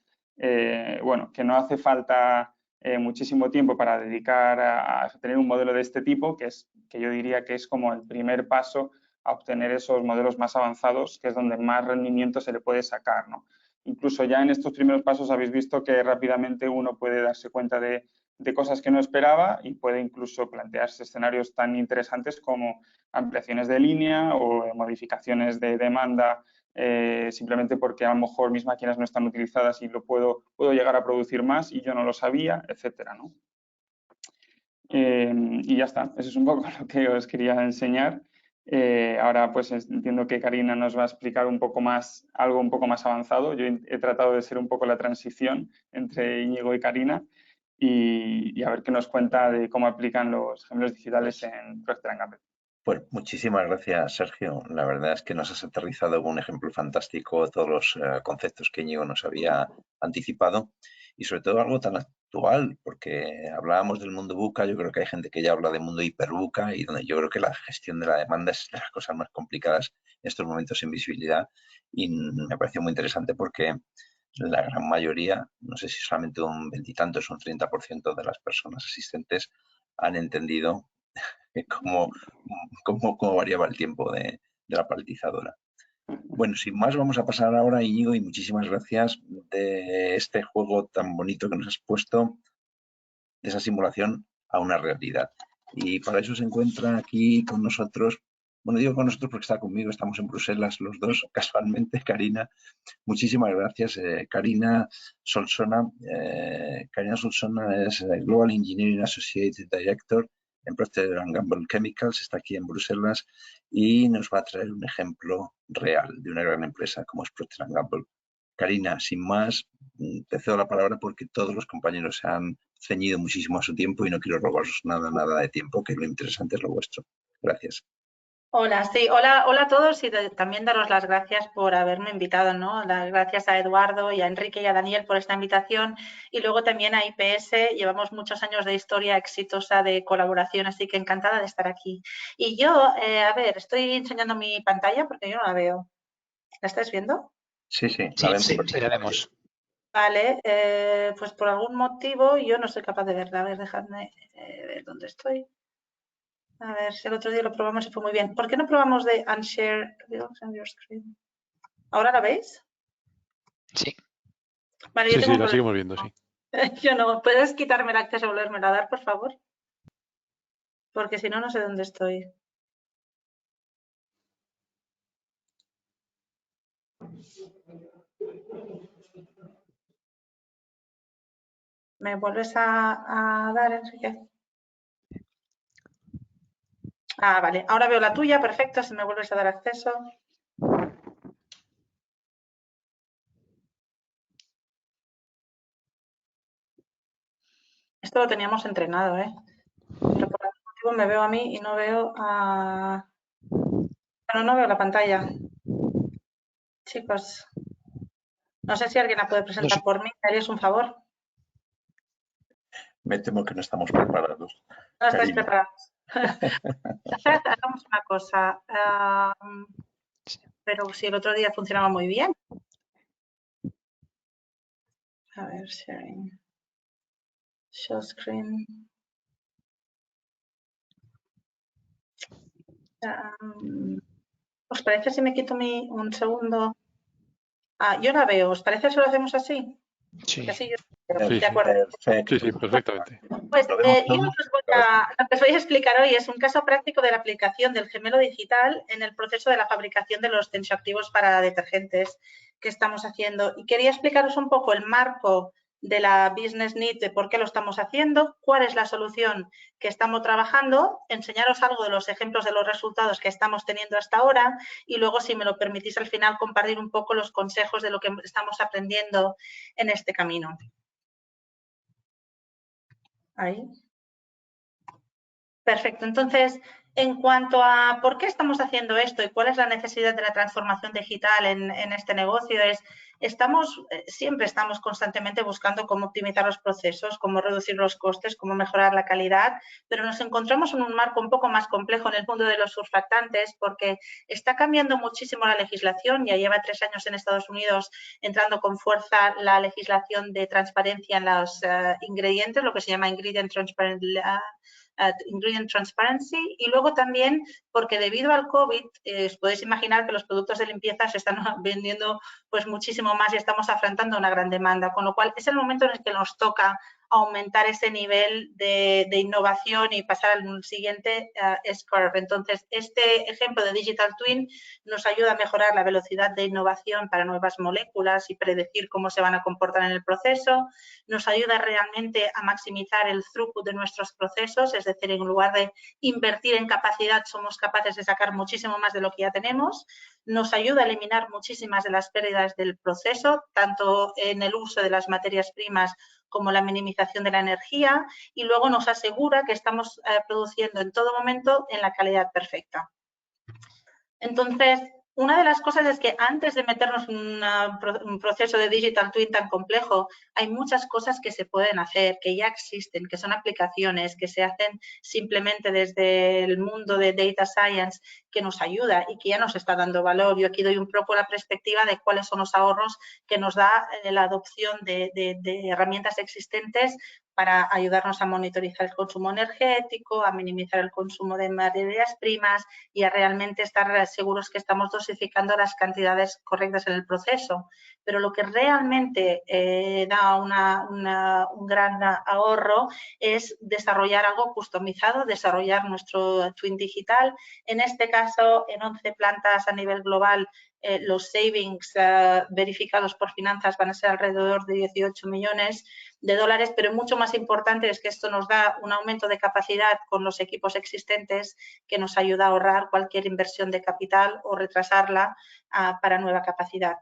bueno, que no hace falta muchísimo tiempo para dedicar a tener un modelo de este tipo, que yo diría que es como el primer paso a obtener esos modelos más avanzados, que es donde más rendimiento se le puede sacar, ¿no? Incluso ya en estos primeros pasos habéis visto que rápidamente uno puede darse cuenta de de cosas que no esperaba y puede incluso plantearse escenarios tan interesantes como ampliaciones de línea o modificaciones de demanda simplemente porque a lo mejor mis máquinas no están utilizadas y lo puedo llegar a producir más y yo no lo sabía, etcétera, ¿no? Y ya está, eso es un poco lo que os quería enseñar. Ahora pues entiendo que Karina nos va a explicar un poco más, algo un poco más avanzado. Yo he tratado de ser un poco la transición entre Íñigo y Karina y a ver qué nos cuenta de cómo aplican los gemelos digitales en Procter & Gamble. Pues muchísimas gracias, Sergio. La verdad es que nos has aterrizado con un ejemplo fantástico de todos los conceptos que Íñigo nos había anticipado y sobre todo algo tan actual, porque hablábamos del mundo VUCA, yo creo que hay gente que ya habla de mundo hiperVUCA y donde yo creo que la gestión de la demanda es de las cosas más complicadas en estos momentos en visibilidad y me pareció muy interesante porque la gran mayoría, no sé si solamente un veintitantos o un 30% de las personas asistentes han entendido cómo variaba el tiempo de la paletizadora. Bueno, sin más, vamos a pasar ahora, Íñigo, y muchísimas gracias de este juego tan bonito que nos has puesto, de esa simulación a una realidad. Y para eso se encuentra aquí con nosotros, bueno, digo con nosotros porque está conmigo, estamos en Bruselas los dos, casualmente, Karina. Muchísimas gracias, Karina Solsona. Karina Solsona es Global Engineering Associate Director en Procter & Gamble Chemicals, está aquí en Bruselas y nos va a traer un ejemplo real de una gran empresa como es Procter & Gamble. Karina, sin más, te cedo la palabra porque todos los compañeros se han ceñido muchísimo a su tiempo y no quiero robaros nada de tiempo, que lo interesante es lo vuestro. Gracias. Hola, sí, hola a todos y también daros las gracias por haberme invitado, ¿no? Las gracias a Eduardo y a Enrique y a Daniel por esta invitación y luego también a IPS. Llevamos muchos años de historia exitosa de colaboración, así que encantada de estar aquí. Y yo, a ver, estoy enseñando mi pantalla porque yo no la veo. ¿La estáis viendo? Sí, la vemos. Sí, la vemos. Vale, pues por algún motivo yo no soy capaz de verla. A ver, dejadme ver dónde estoy. A ver, si el otro día lo probamos y fue muy bien. ¿Por qué no probamos de unshare your screen? ¿Ahora la veis? Sí. Vale, yo tengo un la problema. seguimos viendo, sí. Yo no. ¿Puedes quitarme el acceso y volverme a dar, por favor? Porque si no, no sé dónde estoy. ¿Me vuelves a dar, Enrique? Ah, vale. Ahora veo la tuya, perfecto. Si me vuelves a dar acceso. Esto lo teníamos entrenado, ¿eh? Pero por algún motivo me veo a mí y no veo a... Bueno, no veo la pantalla. Chicos, no sé si alguien la puede presentar por mí. ¿Me haríais un favor? Me temo que no estamos preparados. No estáis preparados. Hagamos una cosa. Pero si el otro día funcionaba muy bien. A ver, sharing. Show screen. ¿Os parece si me quito un segundo? Ah, yo la veo. ¿Os parece si lo hacemos así? Sí. Así yo... Sí, de acuerdo. Sí, perfectamente. Pues yo lo que os voy a explicar hoy es un caso práctico de la aplicación del gemelo digital en el proceso de la fabricación de los tensioactivos para detergentes que estamos haciendo. Y quería explicaros un poco el marco de la business need, de por qué lo estamos haciendo, cuál es la solución que estamos trabajando, enseñaros algo de los ejemplos de los resultados que estamos teniendo hasta ahora y luego, si me lo permitís, al final compartir un poco los consejos de lo que estamos aprendiendo en este camino. Ahí. Perfecto. Entonces, en cuanto a por qué estamos haciendo esto y cuál es la necesidad de la transformación digital en este negocio, siempre estamos constantemente buscando cómo optimizar los procesos, cómo reducir los costes, cómo mejorar la calidad, pero nos encontramos en un marco un poco más complejo en el mundo de los surfactantes porque está cambiando muchísimo la legislación. Ya lleva 3 años en Estados Unidos entrando con fuerza la legislación de transparencia en los ingredientes, lo que se llama Ingredient Transparency, y luego también porque debido al COVID os podéis imaginar que los productos de limpieza se están vendiendo pues muchísimo más y estamos afrontando una gran demanda, con lo cual es el momento en el que nos toca aumentar ese nivel de innovación y pasar al siguiente S-Curve. Entonces, este ejemplo de Digital Twin nos ayuda a mejorar la velocidad de innovación para nuevas moléculas y predecir cómo se van a comportar en el proceso. Nos ayuda realmente a maximizar el throughput de nuestros procesos, es decir, en lugar de invertir en capacidad, somos capaces de sacar muchísimo más de lo que ya tenemos. Nos ayuda a eliminar muchísimas de las pérdidas del proceso, tanto en el uso de las materias primas como la minimización de la energía, y luego nos asegura que estamos produciendo en todo momento en la calidad perfecta. Entonces, una de las cosas es que antes de meternos en un proceso de Digital Twin tan complejo, hay muchas cosas que se pueden hacer, que ya existen, que son aplicaciones, que se hacen simplemente desde el mundo de Data Science, que nos ayuda y que ya nos está dando valor. Yo aquí doy un poco la perspectiva de cuáles son los ahorros que nos da la adopción de herramientas existentes para ayudarnos a monitorizar el consumo energético, a minimizar el consumo de materias primas y a realmente estar seguros que estamos dosificando las cantidades correctas en el proceso. Pero lo que realmente da un gran ahorro es desarrollar algo customizado, desarrollar nuestro Twin digital. En este caso, en 11 plantas a nivel global, los savings verificados por finanzas van a ser alrededor de 18 millones de dólares, pero mucho más importante es que esto nos da un aumento de capacidad con los equipos existentes que nos ayuda a ahorrar cualquier inversión de capital o retrasarla para nueva capacidad.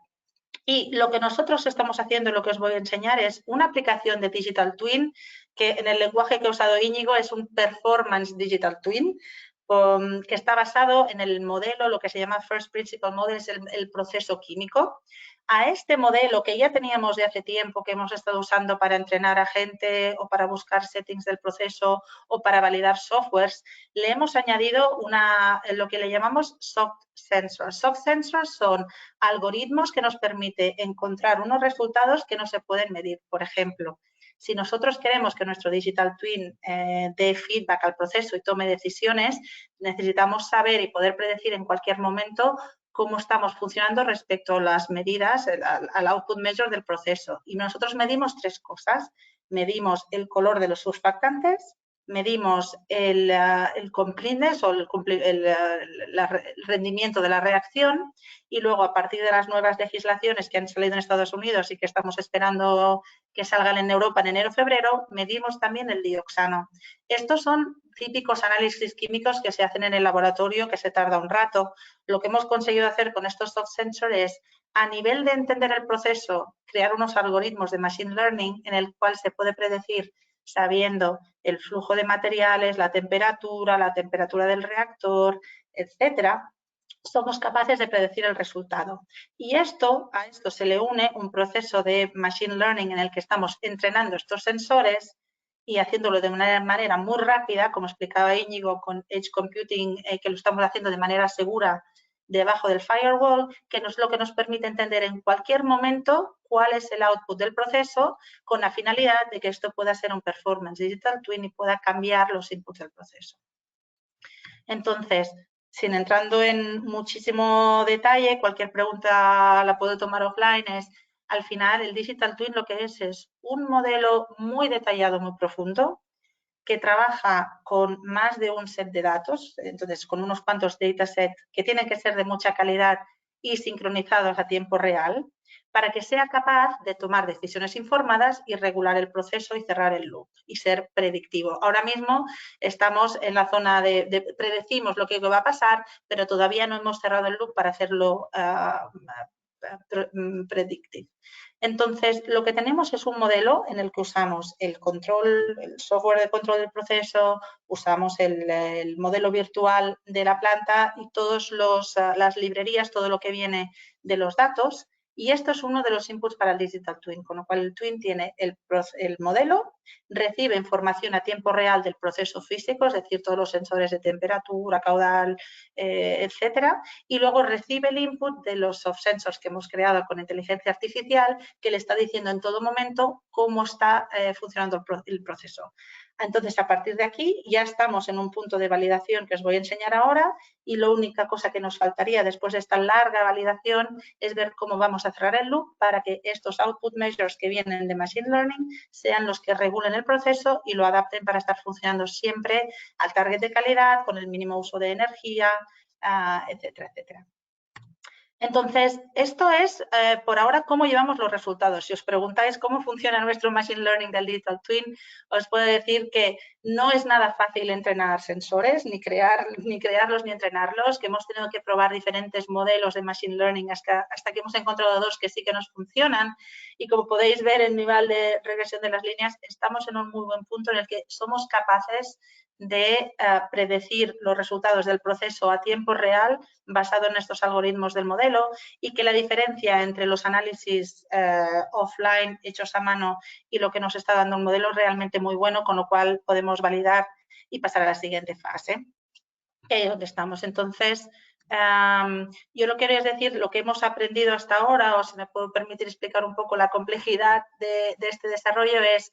Y lo que nosotros estamos haciendo, lo que os voy a enseñar, es una aplicación de Digital Twin que en el lenguaje que ha usado Íñigo es un Performance Digital Twin, que está basado en el modelo, lo que se llama First Principle Model, es el proceso químico. A este modelo que ya teníamos de hace tiempo, que hemos estado usando para entrenar a gente o para buscar settings del proceso o para validar softwares, le hemos añadido lo que le llamamos soft sensors. Soft sensors son algoritmos que nos permiten encontrar unos resultados que no se pueden medir. Por ejemplo, si nosotros queremos que nuestro Digital Twin dé feedback al proceso y tome decisiones, necesitamos saber y poder predecir en cualquier momento cómo estamos funcionando respecto a las medidas, al output measure del proceso. Y nosotros medimos tres cosas. Medimos el color de los surfactantes, medimos el completeness o el rendimiento de la reacción y luego a partir de las nuevas legislaciones que han salido en Estados Unidos y que estamos esperando que salgan en Europa en enero o febrero, medimos también el dioxano. Estos son típicos análisis químicos que se hacen en el laboratorio, que se tarda un rato. Lo que hemos conseguido hacer con estos soft sensors es, a nivel de entender el proceso, crear unos algoritmos de machine learning en el cual se puede predecir, sabiendo el flujo de materiales, la temperatura del reactor, etcétera, somos capaces de predecir el resultado. Y a esto se le une un proceso de machine learning en el que estamos entrenando estos sensores y haciéndolo de una manera muy rápida, como explicaba Íñigo con Edge Computing, que lo estamos haciendo de manera segura debajo del firewall, que es lo que nos permite entender en cualquier momento cuál es el output del proceso con la finalidad de que esto pueda ser un performance digital twin y pueda cambiar los inputs del proceso. Entonces, sin entrando en muchísimo detalle, cualquier pregunta la puedo tomar offline, al final el Digital Twin lo que es un modelo muy detallado, muy profundo, que trabaja con más de un set de datos, entonces con unos cuantos datasets que tienen que ser de mucha calidad y sincronizados a tiempo real, para que sea capaz de tomar decisiones informadas y regular el proceso y cerrar el loop y ser predictivo. Ahora mismo estamos en la zona de predecimos lo que va a pasar, pero todavía no hemos cerrado el loop para hacerlo predictive. Entonces, lo que tenemos es un modelo en el que usamos el software de control del proceso, usamos el modelo virtual de la planta y todas las librerías, todo lo que viene de los datos. Y esto es uno de los inputs para el Digital Twin, con lo cual el Twin tiene el modelo, recibe información a tiempo real del proceso físico, es decir, todos los sensores de temperatura, caudal, etcétera, y luego recibe el input de los soft sensors que hemos creado con inteligencia artificial, que le está diciendo en todo momento cómo está funcionando el proceso. Entonces, a partir de aquí ya estamos en un punto de validación que os voy a enseñar ahora y la única cosa que nos faltaría después de esta larga validación es ver cómo vamos a cerrar el loop para que estos output measures que vienen de Machine Learning sean los que regulen el proceso y lo adapten para estar funcionando siempre al target de calidad, con el mínimo uso de energía, etcétera, etcétera. Entonces, esto es por ahora cómo llevamos los resultados. Si os preguntáis cómo funciona nuestro Machine Learning del Digital Twin, os puedo decir que no es nada fácil entrenar sensores, ni crearlos ni entrenarlos, que hemos tenido que probar diferentes modelos de Machine Learning hasta que hemos encontrado dos que sí que nos funcionan. Y como podéis ver en nivel de regresión de las líneas, estamos en un muy buen punto en el que somos capaces de predecir los resultados del proceso a tiempo real basado en estos algoritmos del modelo y que la diferencia entre los análisis offline hechos a mano y lo que nos está dando un modelo es realmente muy bueno, con lo cual podemos validar y pasar a la siguiente fase, que es donde estamos. Entonces, yo lo que quería decir, lo que hemos aprendido hasta ahora, o si me puedo permitir explicar un poco la complejidad de este desarrollo, es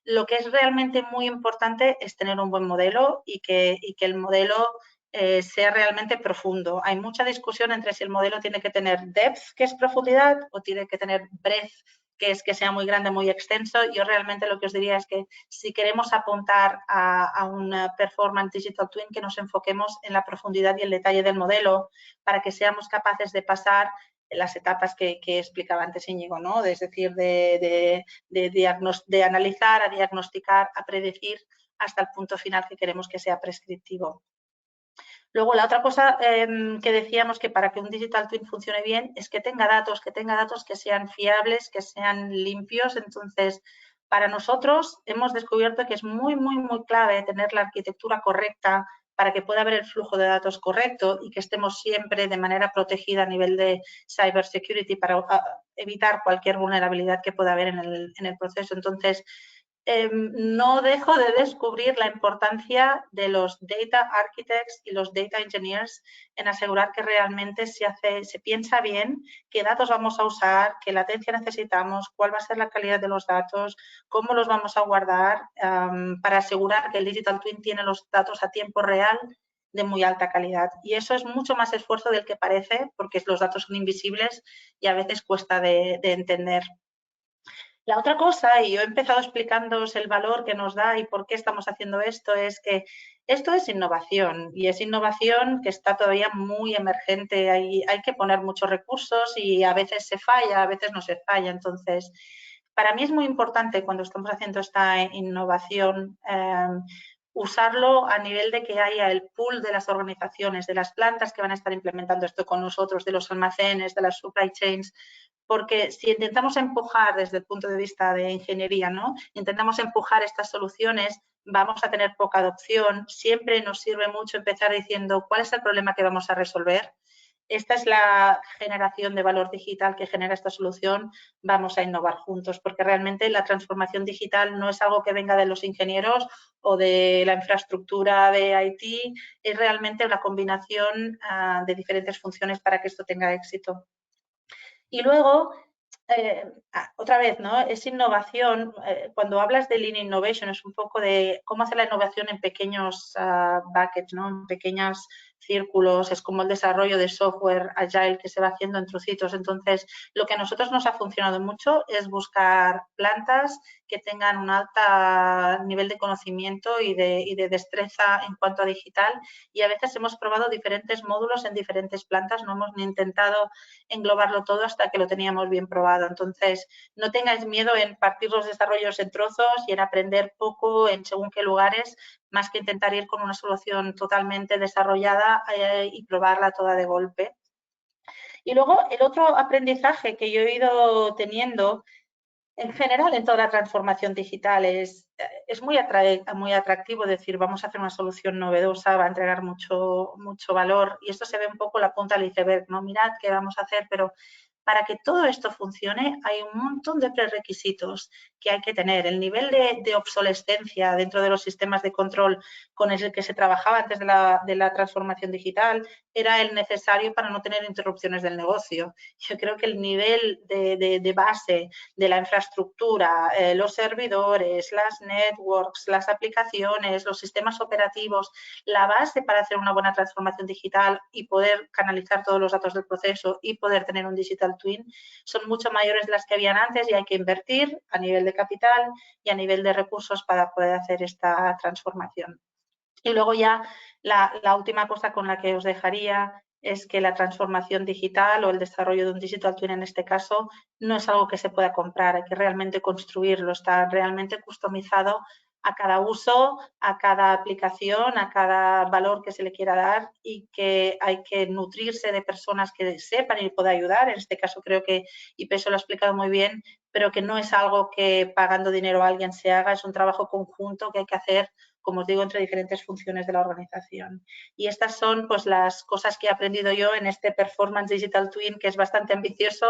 lo que es realmente muy importante es tener un buen modelo y que el modelo sea realmente profundo. Hay mucha discusión entre si el modelo tiene que tener depth, que es profundidad, o tiene que tener breadth, que es que sea muy grande, muy extenso. Yo realmente lo que os diría es que si queremos apuntar a una performance digital twin, que nos enfoquemos en la profundidad y el detalle del modelo para que seamos capaces de pasar las etapas que explicaba antes Íñigo, ¿no? Es decir, de analizar, a diagnosticar, a predecir hasta el punto final que queremos que sea prescriptivo. Luego, la otra cosa que decíamos que para que un Digital Twin funcione bien es que tenga datos que sean fiables, que sean limpios. Entonces, para nosotros hemos descubierto que es muy, muy, muy clave tener la arquitectura correcta para que pueda haber el flujo de datos correcto y que estemos siempre de manera protegida a nivel de cybersecurity para evitar cualquier vulnerabilidad que pueda haber en el proceso. Entonces, no dejo de descubrir la importancia de los data architects y los data engineers en asegurar que realmente se piensa bien qué datos vamos a usar, qué latencia necesitamos, cuál va a ser la calidad de los datos, cómo los vamos a guardar, para asegurar que el Digital Twin tiene los datos a tiempo real de muy alta calidad. Y eso es mucho más esfuerzo del que parece, porque los datos son invisibles y a veces cuesta de entender. La otra cosa, y yo he empezado explicándoos el valor que nos da y por qué estamos haciendo esto, es que esto es innovación y es innovación que está todavía muy emergente. Hay que poner muchos recursos y a veces se falla, a veces no se falla. Entonces, para mí es muy importante cuando estamos haciendo esta innovación usarlo a nivel de que haya el pool de las organizaciones, de las plantas que van a estar implementando esto con nosotros, de los almacenes, de las supply chains, porque si intentamos empujar desde el punto de vista de ingeniería, ¿no? Intentamos empujar estas soluciones, vamos a tener poca adopción. Siempre nos sirve mucho empezar diciendo cuál es el problema que vamos a resolver. Esta es la generación de valor digital que genera esta solución, vamos a innovar juntos, porque realmente la transformación digital no es algo que venga de los ingenieros o de la infraestructura de IT, es realmente una combinación de diferentes funciones para que esto tenga éxito. Y luego, otra vez, ¿no? Es innovación. Cuando hablas de Lean Innovation, es un poco de cómo hacer la innovación en pequeños buckets, ¿no? En pequeños círculos. Es como el desarrollo de software agile que se va haciendo en trocitos. Entonces, lo que a nosotros nos ha funcionado mucho es buscar plantas que tengan un alto nivel de conocimiento y de destreza en cuanto a digital. Y a veces hemos probado diferentes módulos en diferentes plantas. No hemos ni intentado englobarlo todo hasta que lo teníamos bien probado. Entonces, no tengáis miedo en partir los desarrollos en trozos y en aprender poco en según qué lugares, más que intentar ir con una solución totalmente desarrollada y probarla toda de golpe. Y luego, el otro aprendizaje que yo he ido teniendo en general en toda la transformación digital es muy atractivo decir vamos a hacer una solución novedosa, va a entregar mucho valor y esto se ve un poco la punta del iceberg, ¿no? Mirad qué vamos a hacer, pero para que todo esto funcione hay un montón de prerequisitos que hay que tener. El nivel de obsolescencia dentro de los sistemas de control con el que se trabajaba antes de la transformación digital era el necesario para no tener interrupciones del negocio. Yo creo que el nivel de base de la infraestructura, los servidores, las networks, las aplicaciones, los sistemas operativos, la base para hacer una buena transformación digital y poder canalizar todos los datos del proceso y poder tener un digital twin son mucho mayores de las que habían antes y hay que invertir a nivel de capital y a nivel de recursos para poder hacer esta transformación. Y luego ya la última cosa con la que os dejaría es que la transformación digital o el desarrollo de un digital twin en este caso no es algo que se pueda comprar, hay que realmente construirlo, está realmente customizado a cada uso, a cada aplicación, a cada valor que se le quiera dar y que hay que nutrirse de personas que sepan y puedan ayudar. En este caso creo que IPESO lo ha explicado muy bien, pero que no es algo que pagando dinero a alguien se haga, es un trabajo conjunto que hay que hacer, como os digo, entre diferentes funciones de la organización. Y estas son pues las cosas que he aprendido yo en este Performance Digital Twin, que es bastante ambicioso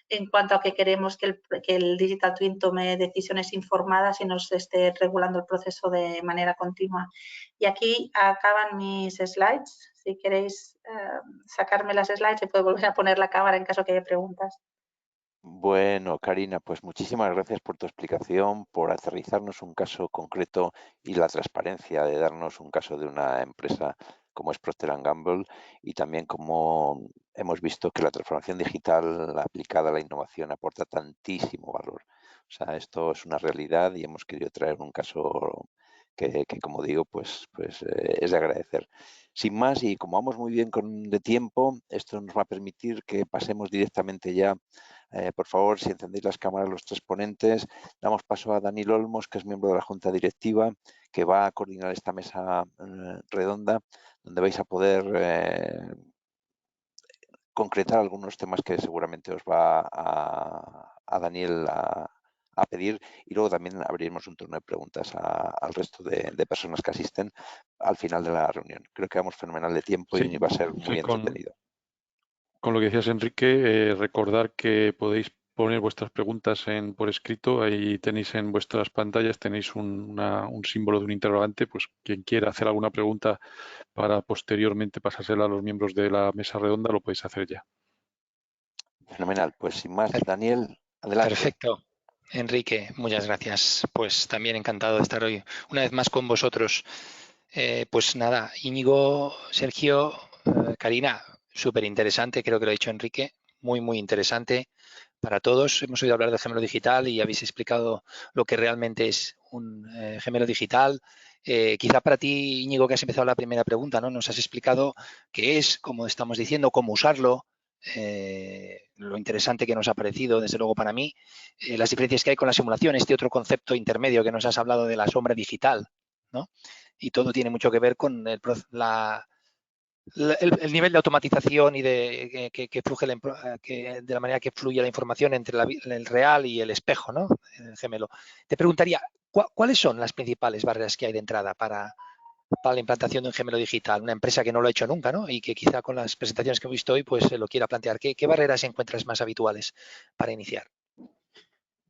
en cuanto a que queremos que el Digital Twin tome decisiones informadas y nos esté regulando el proceso de manera continua. Y aquí acaban mis slides. Si queréis sacarme las slides, se puede volver a poner la cámara en caso que haya preguntas. Bueno, Karina, pues muchísimas gracias por tu explicación, por aterrizarnos un caso concreto y la transparencia de darnos un caso de una empresa como es Procter & Gamble y también como hemos visto que la transformación digital aplicada a la innovación aporta tantísimo valor. O sea, esto es una realidad y hemos querido traer un caso que como digo, pues es de agradecer. Sin más, y como vamos muy bien de tiempo, esto nos va a permitir que pasemos directamente ya. Por favor, si encendéis las cámaras los tres ponentes, damos paso a Daniel Olmos, que es miembro de la Junta Directiva, que va a coordinar esta mesa redonda, donde vais a poder concretar algunos temas que seguramente os va a Daniel a pedir, y luego también abriremos un turno de preguntas al resto de personas que asisten al final de la reunión. Creo que vamos fenomenal de tiempo y va a ser muy entretenido. Con lo que decías, Enrique, recordar que podéis poner vuestras preguntas por escrito. Ahí tenéis en vuestras pantallas, tenéis un símbolo de un interrogante. Pues quien quiera hacer alguna pregunta para posteriormente pasársela a los miembros de la mesa redonda, lo podéis hacer ya. Fenomenal. Pues sin más, Daniel, adelante. Perfecto. Enrique, muchas gracias. Pues también encantado de estar hoy una vez más con vosotros. Pues nada, Íñigo, Sergio, Karina, súper interesante, creo que lo ha dicho Enrique, muy, muy interesante para todos. Hemos oído hablar del gemelo digital y habéis explicado lo que realmente es un gemelo digital. Quizá para ti, Íñigo, que has empezado la primera pregunta, ¿no? Nos has explicado qué es, cómo estamos diciendo, cómo usarlo, lo interesante que nos ha parecido, desde luego para mí, las diferencias que hay con la simulación, este otro concepto intermedio que nos has hablado de la sombra digital, ¿no? Y todo tiene mucho que ver con el nivel de automatización y de la manera que fluye la información entre el real y el espejo, ¿no? El gemelo. Te preguntaría, ¿cuáles son las principales barreras que hay de entrada para la implantación de un gemelo digital? Una empresa que no lo ha hecho nunca, ¿no? Y que quizá con las presentaciones que he visto hoy, pues se lo quiera plantear. ¿Qué barreras encuentras más habituales para iniciar?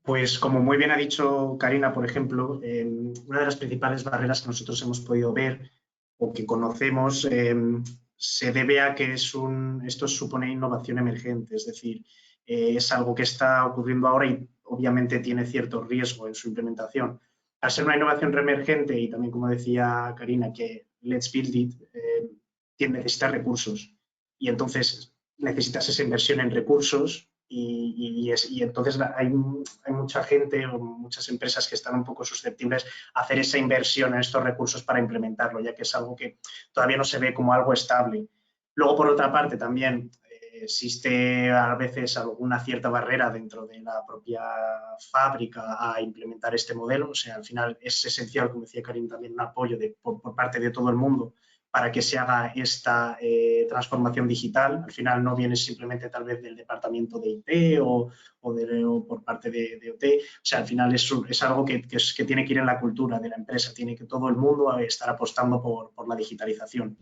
Pues como muy bien ha dicho Karina, por ejemplo, una de las principales barreras que nosotros hemos podido ver o que conocemos se debe a que esto supone innovación emergente, es decir, es algo que está ocurriendo ahora y obviamente tiene cierto riesgo en su implementación. Al ser una innovación emergente y también, como decía Karina, que let's build it, necesita recursos y entonces necesitas esa inversión en recursos y entonces hay mucha gente o muchas empresas que están un poco susceptibles a hacer esa inversión en estos recursos para implementarlo, ya que es algo que todavía no se ve como algo estable. Luego, por otra parte, también existe a veces alguna cierta barrera dentro de la propia fábrica a implementar este modelo. O sea, al final es esencial, como decía Karim, también un apoyo por parte de todo el mundo para que se haga esta transformación digital. Al final no viene simplemente tal vez del departamento de IT o por parte de OT. O sea, al final es algo que tiene que ir en la cultura de la empresa. Tiene que todo el mundo estar apostando por la digitalización.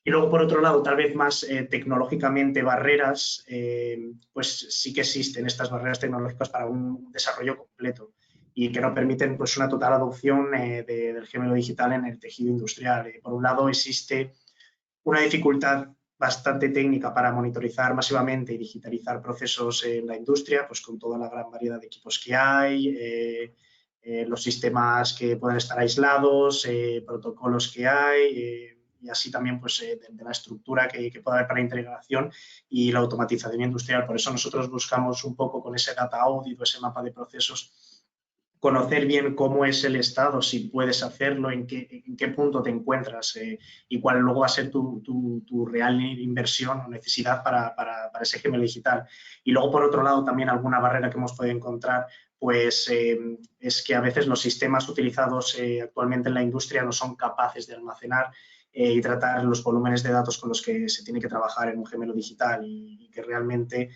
Y luego, por otro lado, tal vez más tecnológicamente barreras, pues sí que existen estas barreras tecnológicas para un desarrollo completo y que no permiten pues, una total adopción del gemelo digital en el tejido industrial. Por un lado, existe una dificultad bastante técnica para monitorizar masivamente y digitalizar procesos en la industria, pues con toda la gran variedad de equipos que hay, los sistemas que pueden estar aislados, protocolos que hay, y así también pues, de la estructura que puede haber para integración y la automatización industrial. Por eso nosotros buscamos un poco con ese data audit o ese mapa de procesos conocer bien cómo es el estado, si puedes hacerlo, en qué punto te encuentras y cuál luego va a ser tu real inversión o necesidad para ese gemelo digital. Y luego, por otro lado, también alguna barrera que hemos podido encontrar pues es que a veces los sistemas utilizados actualmente en la industria no son capaces de almacenar y tratar los volúmenes de datos con los que se tiene que trabajar en un gemelo digital y que realmente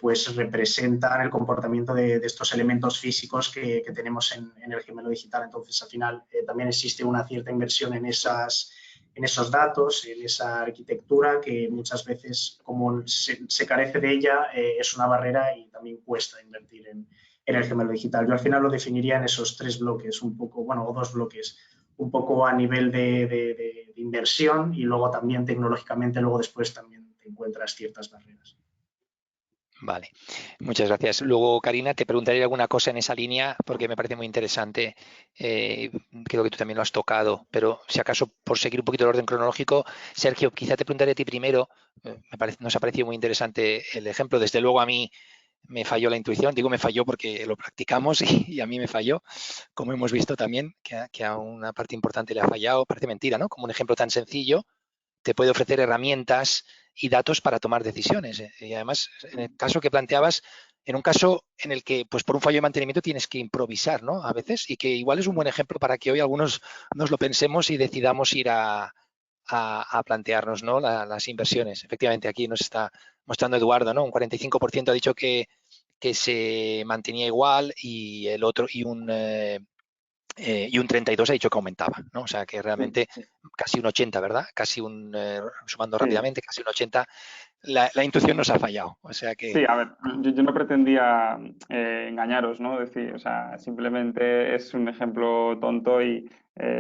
pues representan el comportamiento de estos elementos físicos que tenemos en el gemelo digital. Entonces, al final, también existe una cierta inversión en esos datos, en esa arquitectura, que muchas veces, como se carece de ella, es una barrera y también cuesta invertir en el gemelo digital. Yo al final lo definiría en esos 3 bloques, un poco, bueno, o 2 bloques, un poco a nivel de inversión y luego también tecnológicamente, luego después también te encuentras ciertas barreras. Vale, muchas gracias. Luego, Karina, te preguntaré alguna cosa en esa línea porque me parece muy interesante. Creo que tú también lo has tocado, pero si acaso, por seguir un poquito el orden cronológico, Sergio, quizá te preguntaré a ti primero. Nos ha parecido muy interesante el ejemplo. Desde luego a mí me falló la intuición. Digo me falló porque lo practicamos y a mí me falló, como hemos visto también, que a una parte importante le ha fallado. Parece mentira, ¿no? Como un ejemplo tan sencillo te puede ofrecer herramientas y datos para tomar decisiones. Y además, en el caso que planteabas, en un caso en el que, pues por un fallo de mantenimiento tienes que improvisar, ¿no? A veces, y que igual es un buen ejemplo para que hoy algunos nos lo pensemos y decidamos ir a plantearnos, ¿no? Las inversiones. Efectivamente, aquí nos está mostrando Eduardo, ¿no? Un 45% ha dicho que se mantenía igual y el otro, y un 32 ha dicho que aumentaba, ¿no? O sea que realmente casi un 80, ¿verdad? Casi sumando rápidamente, casi un 80, la intuición nos ha fallado. O sea que... Sí, a ver, yo no pretendía engañaros, ¿no? Decir, o sea, simplemente es un ejemplo tonto y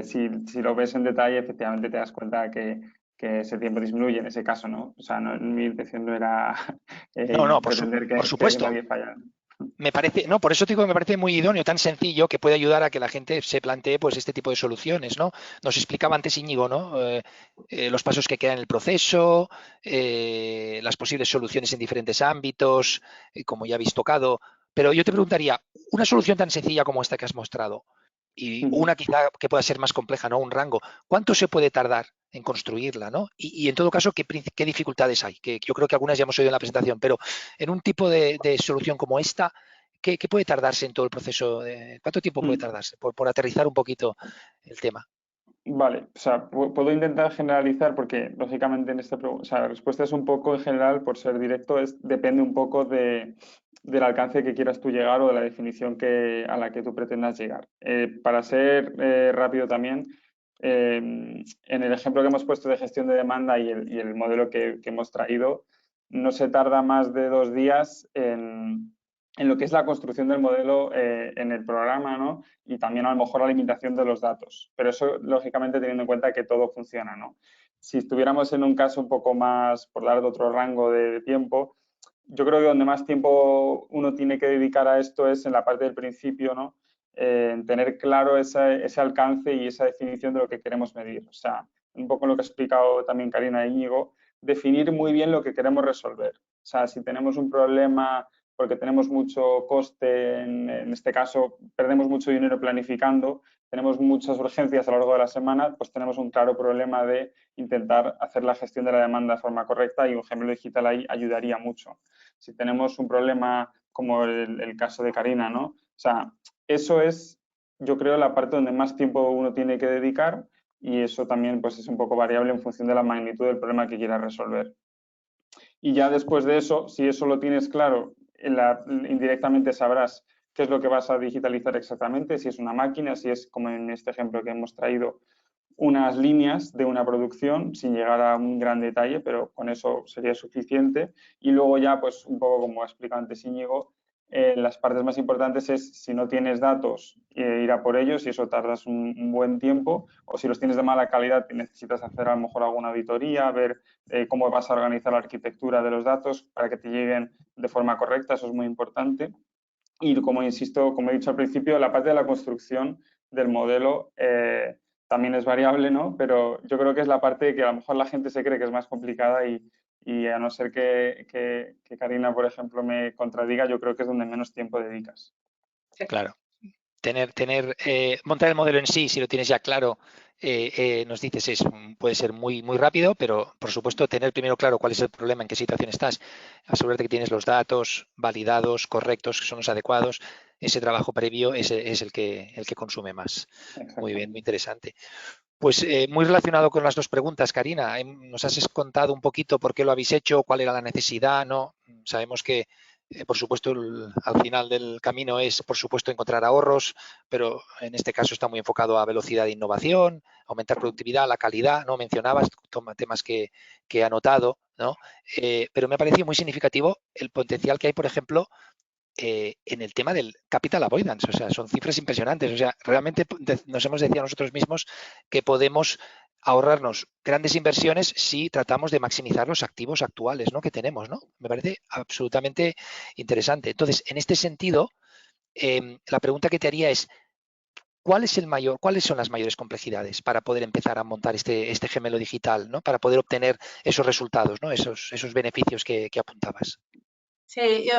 si lo ves en detalle, efectivamente te das cuenta que ese tiempo disminuye en ese caso, ¿no? O sea, mi intención no era No, pretender por que supuesto. nadie fallara. Me parece, no, por eso digo que me parece muy idóneo, tan sencillo, que puede ayudar a que la gente se plantee pues este tipo de soluciones, ¿no? Nos explicaba antes Íñigo, ¿no? Los pasos que quedan en el proceso, las posibles soluciones en diferentes ámbitos, como ya habéis tocado. Pero yo te preguntaría, una solución tan sencilla como esta que has mostrado, y una quizá que pueda ser más compleja, ¿no? Un rango, ¿cuánto se puede tardar en construirla, ¿no? Y en todo caso, ¿qué dificultades hay? Que yo creo que algunas ya hemos oído en la presentación, pero en un tipo de solución como esta, ¿qué puede tardarse en todo el proceso? ¿Cuánto tiempo puede tardarse? Por aterrizar un poquito el tema. Vale, o sea, puedo intentar generalizar porque, lógicamente, en esta o sea, la respuesta es un poco en general, por ser directo, depende un poco del alcance que quieras tú llegar o de la definición a la que tú pretendas llegar. Para ser rápido también, en el ejemplo que hemos puesto de gestión de demanda y el modelo que hemos traído, no se tarda más de 2 días en lo que es la construcción del modelo en el programa, ¿no? Y también a lo mejor la limitación de los datos. Pero eso, lógicamente, teniendo en cuenta que todo funciona, ¿no? Si estuviéramos en un caso un poco más, por dar de otro rango de tiempo, yo creo que donde más tiempo uno tiene que dedicar a esto es en la parte del principio, ¿no? En tener claro ese alcance y esa definición de lo que queremos medir. O sea, un poco lo que ha explicado también Karina e Íñigo, definir muy bien lo que queremos resolver. O sea, si tenemos un problema porque tenemos mucho coste, en este caso perdemos mucho dinero planificando, tenemos muchas urgencias a lo largo de la semana, pues tenemos un claro problema de intentar hacer la gestión de la demanda de forma correcta y un gemelo digital ahí ayudaría mucho. Si tenemos un problema como el caso de Karina, ¿no? O sea, eso es, yo creo, la parte donde más tiempo uno tiene que dedicar y eso también pues, es un poco variable en función de la magnitud del problema que quieras resolver. Y ya después de eso, si eso lo tienes claro, indirectamente sabrás qué es lo que vas a digitalizar exactamente, si es una máquina, si es como en este ejemplo que hemos traído unas líneas de una producción sin llegar a un gran detalle, pero con eso sería suficiente. Y luego ya, pues un poco como ha explicado antes Íñigo, las partes más importantes es si no tienes datos, ir a por ellos y eso tardas un buen tiempo, o si los tienes de mala calidad y necesitas hacer a lo mejor alguna auditoría, ver cómo vas a organizar la arquitectura de los datos para que te lleguen de forma correcta, eso es muy importante. Y como insisto, como he dicho al principio, la parte de la construcción del modelo también es variable, ¿no? Pero yo creo que es la parte que a lo mejor la gente se cree que es más complicada y a no ser que Karina, por ejemplo, me contradiga, yo creo que es donde menos tiempo dedicas. Claro. Montar el modelo en sí, si lo tienes ya claro, nos dices, puede ser muy, muy rápido, pero por supuesto tener primero claro cuál es el problema, en qué situación estás, asegurarte que tienes los datos validados, correctos, que son los adecuados, ese trabajo previo es el que consume más. Muy bien, muy interesante. Pues muy relacionado con las dos preguntas, Karina, nos has contado un poquito por qué lo habéis hecho, cuál era la necesidad, ¿no? Sabemos que por supuesto, al final del camino es, por supuesto, encontrar ahorros, pero en este caso está muy enfocado a velocidad de innovación, aumentar productividad, la calidad, ¿no? Mencionabas temas que he anotado, ¿no? Pero me ha parecido muy significativo el potencial que hay, por ejemplo, en el tema del capital avoidance. O sea, son cifras impresionantes. O sea, realmente nos hemos decidido nosotros mismos que podemos ahorrarnos grandes inversiones si tratamos de maximizar los activos actuales, ¿no? que tenemos, ¿no? Me parece absolutamente interesante. Entonces, en este sentido, la pregunta que te haría es, ¿cuáles son las mayores complejidades para poder empezar a montar este gemelo digital, ¿no? Para poder obtener esos resultados, ¿no? Esos beneficios que apuntabas? Sí,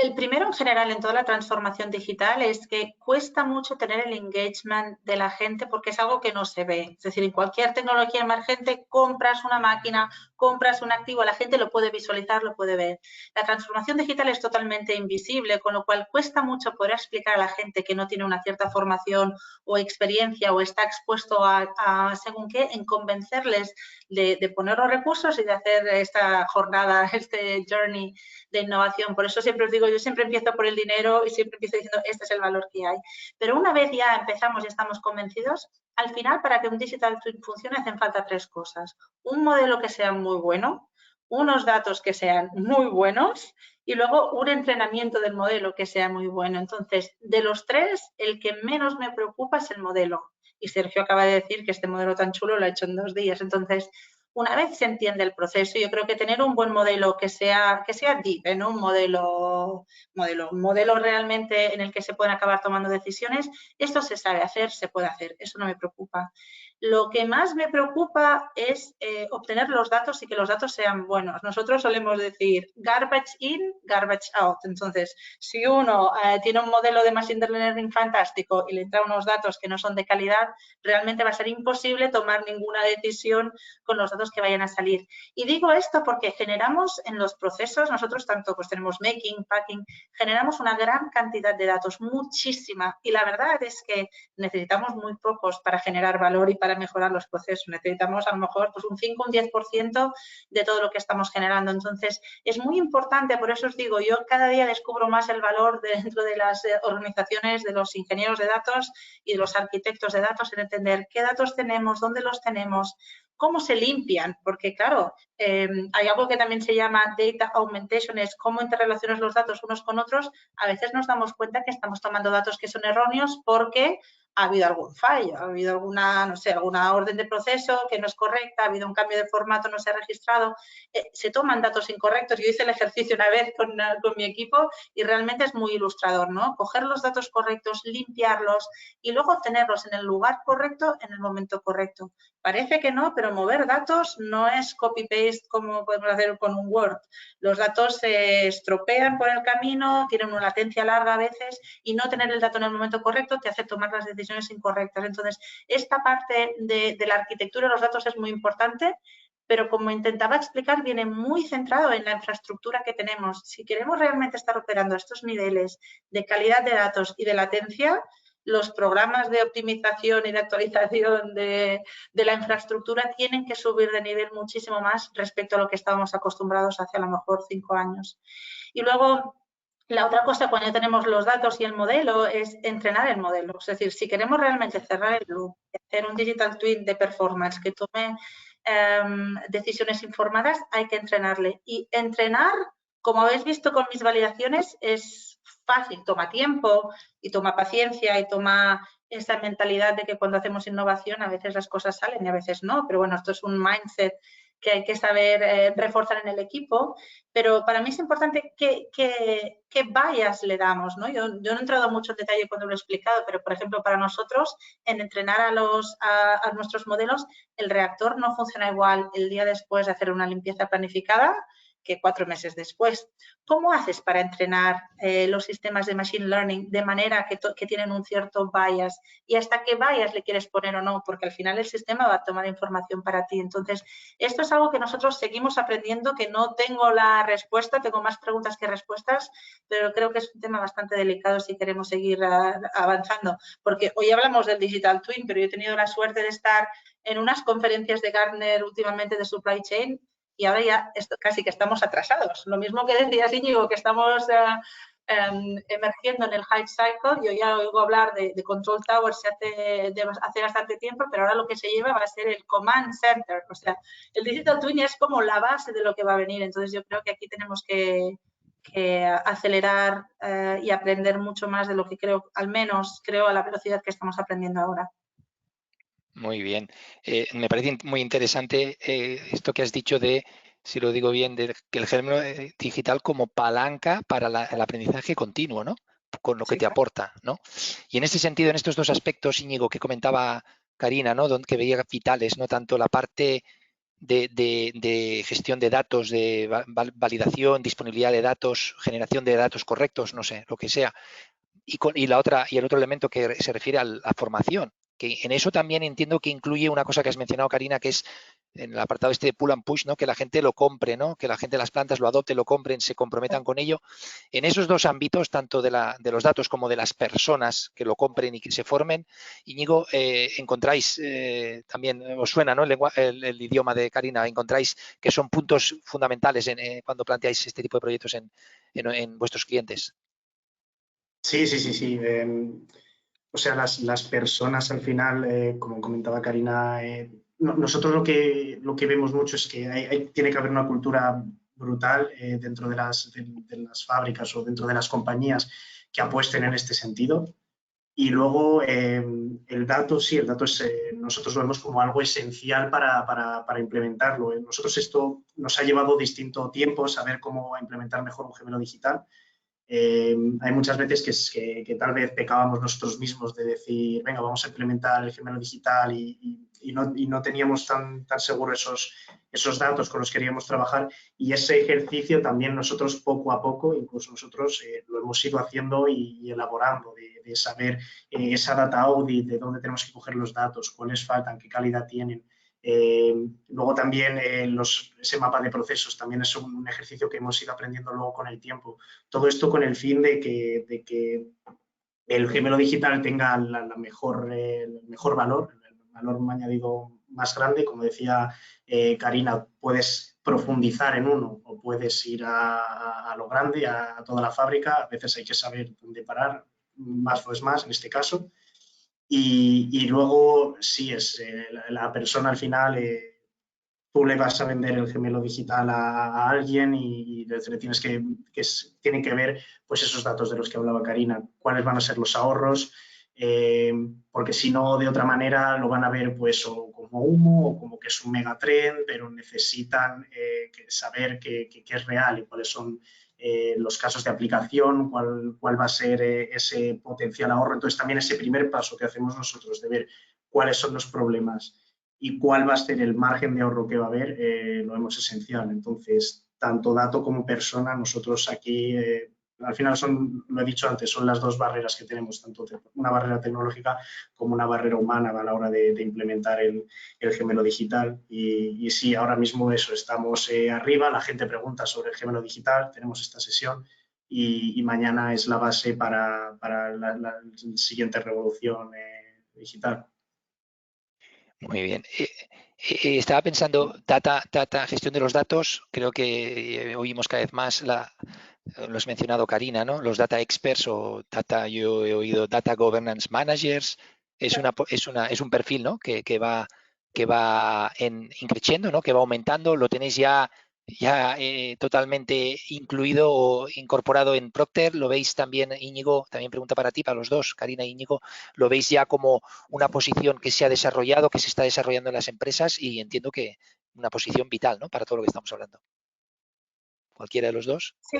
el primero en general en toda la transformación digital es que cuesta mucho tener el engagement de la gente porque es algo que no se ve. Es decir, en cualquier tecnología emergente compras una máquina, compras un activo, la gente lo puede visualizar, lo puede ver. La transformación digital es totalmente invisible, con lo cual cuesta mucho poder explicar a la gente que no tiene una cierta formación o experiencia o está expuesto a según qué, en convencerles de poner los recursos y de hacer esta jornada, este journey de innovación. Por eso siempre os digo, yo siempre empiezo por el dinero y siempre empiezo diciendo, este es el valor que hay. Pero una vez ya empezamos y estamos convencidos, al final, para que un Digital Twin funcione, hacen falta tres cosas. Un modelo que sea muy bueno, unos datos que sean muy buenos y luego un entrenamiento del modelo que sea muy bueno. Entonces, de los tres, el que menos me preocupa es el modelo. Y Sergio acaba de decir que este modelo tan chulo lo ha hecho en 2 días. Entonces, una vez se entiende el proceso, yo creo que tener un buen modelo que sea deep, ¿no? Un modelo realmente en el que se pueden acabar tomando decisiones, esto se sabe hacer, se puede hacer, eso no me preocupa. Lo que más me preocupa es obtener los datos y que los datos sean buenos. Nosotros solemos decir garbage in, garbage out. Entonces, si uno tiene un modelo de Machine Learning fantástico y le trae unos datos que no son de calidad, realmente va a ser imposible tomar ninguna decisión con los datos que vayan a salir. Y digo esto porque generamos en los procesos, nosotros tanto pues tenemos making, packing, generamos una gran cantidad de datos, muchísima. Y la verdad es que necesitamos muy pocos para generar valor y para mejorar los procesos. Necesitamos a lo mejor pues un 5, un 10% de todo lo que estamos generando. Entonces, es muy importante, por eso os digo, yo cada día descubro más el valor dentro de las organizaciones, de los ingenieros de datos y de los arquitectos de datos en entender qué datos tenemos, dónde los tenemos, cómo se limpian, porque claro, hay algo que también se llama data augmentation, es cómo interrelacionas los datos unos con otros. A veces nos damos cuenta que estamos tomando datos que son erróneos porque ha habido algún fallo, ha habido alguna, no sé, alguna orden de proceso que no es correcta, ha habido un cambio de formato, no se ha registrado, se toman datos incorrectos. Yo hice el ejercicio una vez con mi equipo y realmente es muy ilustrador, ¿no? Coger los datos correctos, limpiarlos y luego tenerlos en el lugar correcto en el momento correcto. Parece que no, pero mover datos no es copy-paste como podemos hacer con un Word. Los datos se estropean por el camino, tienen una latencia larga a veces y no tener el dato en el momento correcto te hace tomar las decisiones incorrectas. Entonces, esta parte de la arquitectura de los datos es muy importante, pero como intentaba explicar, viene muy centrado en la infraestructura que tenemos. Si queremos realmente estar operando a estos niveles de calidad de datos y de latencia, los programas de optimización y de actualización de la infraestructura tienen que subir de nivel muchísimo más respecto a lo que estábamos acostumbrados hace a lo mejor 5 años. Y luego, La otra cosa cuando ya tenemos los datos y el modelo es entrenar el modelo. Es decir, si queremos realmente cerrar el loop, hacer un digital twin de performance que tome decisiones informadas, hay que entrenarle. Y entrenar, como habéis visto con mis validaciones, es fácil, toma tiempo y toma paciencia y toma esa mentalidad de que cuando hacemos innovación a veces las cosas salen y a veces no. Pero bueno, esto es un mindset que hay que saber reforzar en el equipo, pero para mí es importante qué bias le damos, ¿no? Yo no he entrado mucho en detalle cuando lo he explicado, pero por ejemplo para nosotros en entrenar a nuestros modelos el reactor no funciona igual el día después de hacer una limpieza planificada que 4 meses después. ¿Cómo haces para entrenar los sistemas de Machine Learning de manera que tienen un cierto bias? ¿Y hasta qué bias le quieres poner o no? Porque al final el sistema va a tomar información para ti. Entonces, esto es algo que nosotros seguimos aprendiendo, que no tengo la respuesta, tengo más preguntas que respuestas, pero creo que es un tema bastante delicado si queremos seguir avanzando. Porque hoy hablamos del Digital Twin, pero yo he tenido la suerte de estar en unas conferencias de Gartner últimamente de Supply Chain y ahora ya casi que estamos atrasados. Lo mismo que decías, Íñigo, que estamos emergiendo en el Hype Cycle. Yo ya oigo hablar de Control Tower hace bastante tiempo, pero ahora lo que se lleva va a ser el Command Center. O sea, el Digital Twin es como la base de lo que va a venir. Entonces, yo creo que aquí tenemos que acelerar y aprender mucho más de lo que al menos creo a la velocidad que estamos aprendiendo ahora. Muy bien. Me parece muy interesante esto que has dicho de, si lo digo bien, de que el gemelo digital como palanca para el aprendizaje continuo, ¿no? Con lo que te aporta, ¿no? Y en este sentido, en estos dos aspectos, Íñigo, que comentaba Karina, ¿no? Que veía vitales, no tanto la parte de gestión de datos, de validación, disponibilidad de datos, generación de datos correctos, no sé, lo que sea. Y el otro elemento que se refiere a la formación, que en eso también entiendo que incluye una cosa que has mencionado, Karina, que es en el apartado este de pull and push, ¿no? Que la gente lo compre, ¿no? Que la gente de las plantas lo adopte, lo compren, se comprometan con ello. En esos dos ámbitos, tanto de los datos como de las personas que lo compren y que se formen, Íñigo, encontráis también, os suena, ¿no? El idioma de Karina, encontráis que son puntos fundamentales cuando planteáis este tipo de proyectos en vuestros clientes. Sí. O sea, las personas al final, como comentaba Karina, nosotros lo que vemos mucho es que tiene que haber una cultura brutal dentro de las fábricas o dentro de las compañías que apuesten en este sentido. Y luego el dato es, nosotros lo vemos como algo esencial para implementarlo. Nosotros esto nos ha llevado distinto tiempo saber cómo implementar mejor un gemelo digital. Hay muchas veces que tal vez pecábamos nosotros mismos de decir, venga, vamos a implementar el gemelo digital y no teníamos tan seguro esos datos con los que queríamos trabajar, y ese ejercicio también nosotros poco a poco, incluso nosotros lo hemos ido haciendo y elaborando, de saber esa data audit, de dónde tenemos que coger los datos, cuáles faltan, qué calidad tienen. Luego también ese mapa de procesos también es un ejercicio que hemos ido aprendiendo luego con el tiempo. Todo esto con el fin de que el gemelo digital tenga el mejor valor, el valor añadido más grande. Como decía Karina, puedes profundizar en uno o puedes ir a lo grande, a toda la fábrica. A veces hay que saber dónde parar, más o es más en este caso. Y luego, sí, es la persona al final, tú le vas a vender el gemelo digital a alguien y le tienes tienen que ver pues esos datos de los que hablaba Karina, cuáles van a ser los ahorros, porque si no, de otra manera lo van a ver pues o como humo o como que es un megatrend, pero necesitan saber que es real y cuáles son los casos de aplicación, cuál va a ser ese potencial ahorro. Entonces, también ese primer paso que hacemos nosotros de ver cuáles son los problemas y cuál va a ser el margen de ahorro que va a haber, lo vemos esencial. Entonces, tanto dato como persona, nosotros aquí, al final lo he dicho antes, son las dos barreras que tenemos, tanto una barrera tecnológica como una barrera humana a la hora de implementar el gemelo digital. Y sí, ahora mismo estamos arriba, la gente pregunta sobre el gemelo digital, tenemos esta sesión y mañana es la base para la siguiente revolución digital. Muy bien. Estaba pensando, gestión de los datos, creo que oímos cada vez más lo has mencionado Karina, ¿no? Los data experts o data, yo he oído data governance managers, es un perfil, ¿no? que va increciendo, ¿no? Que va aumentando, lo tenéis ya totalmente incluido o incorporado en Procter. Lo veis también, Íñigo, también pregunta para ti, para los dos, Karina e Íñigo, lo veis ya como una posición que se ha desarrollado, que se está desarrollando en las empresas, y entiendo que una posición vital, ¿no? Para todo lo que estamos hablando. ¿Cualquiera de los dos? Sí,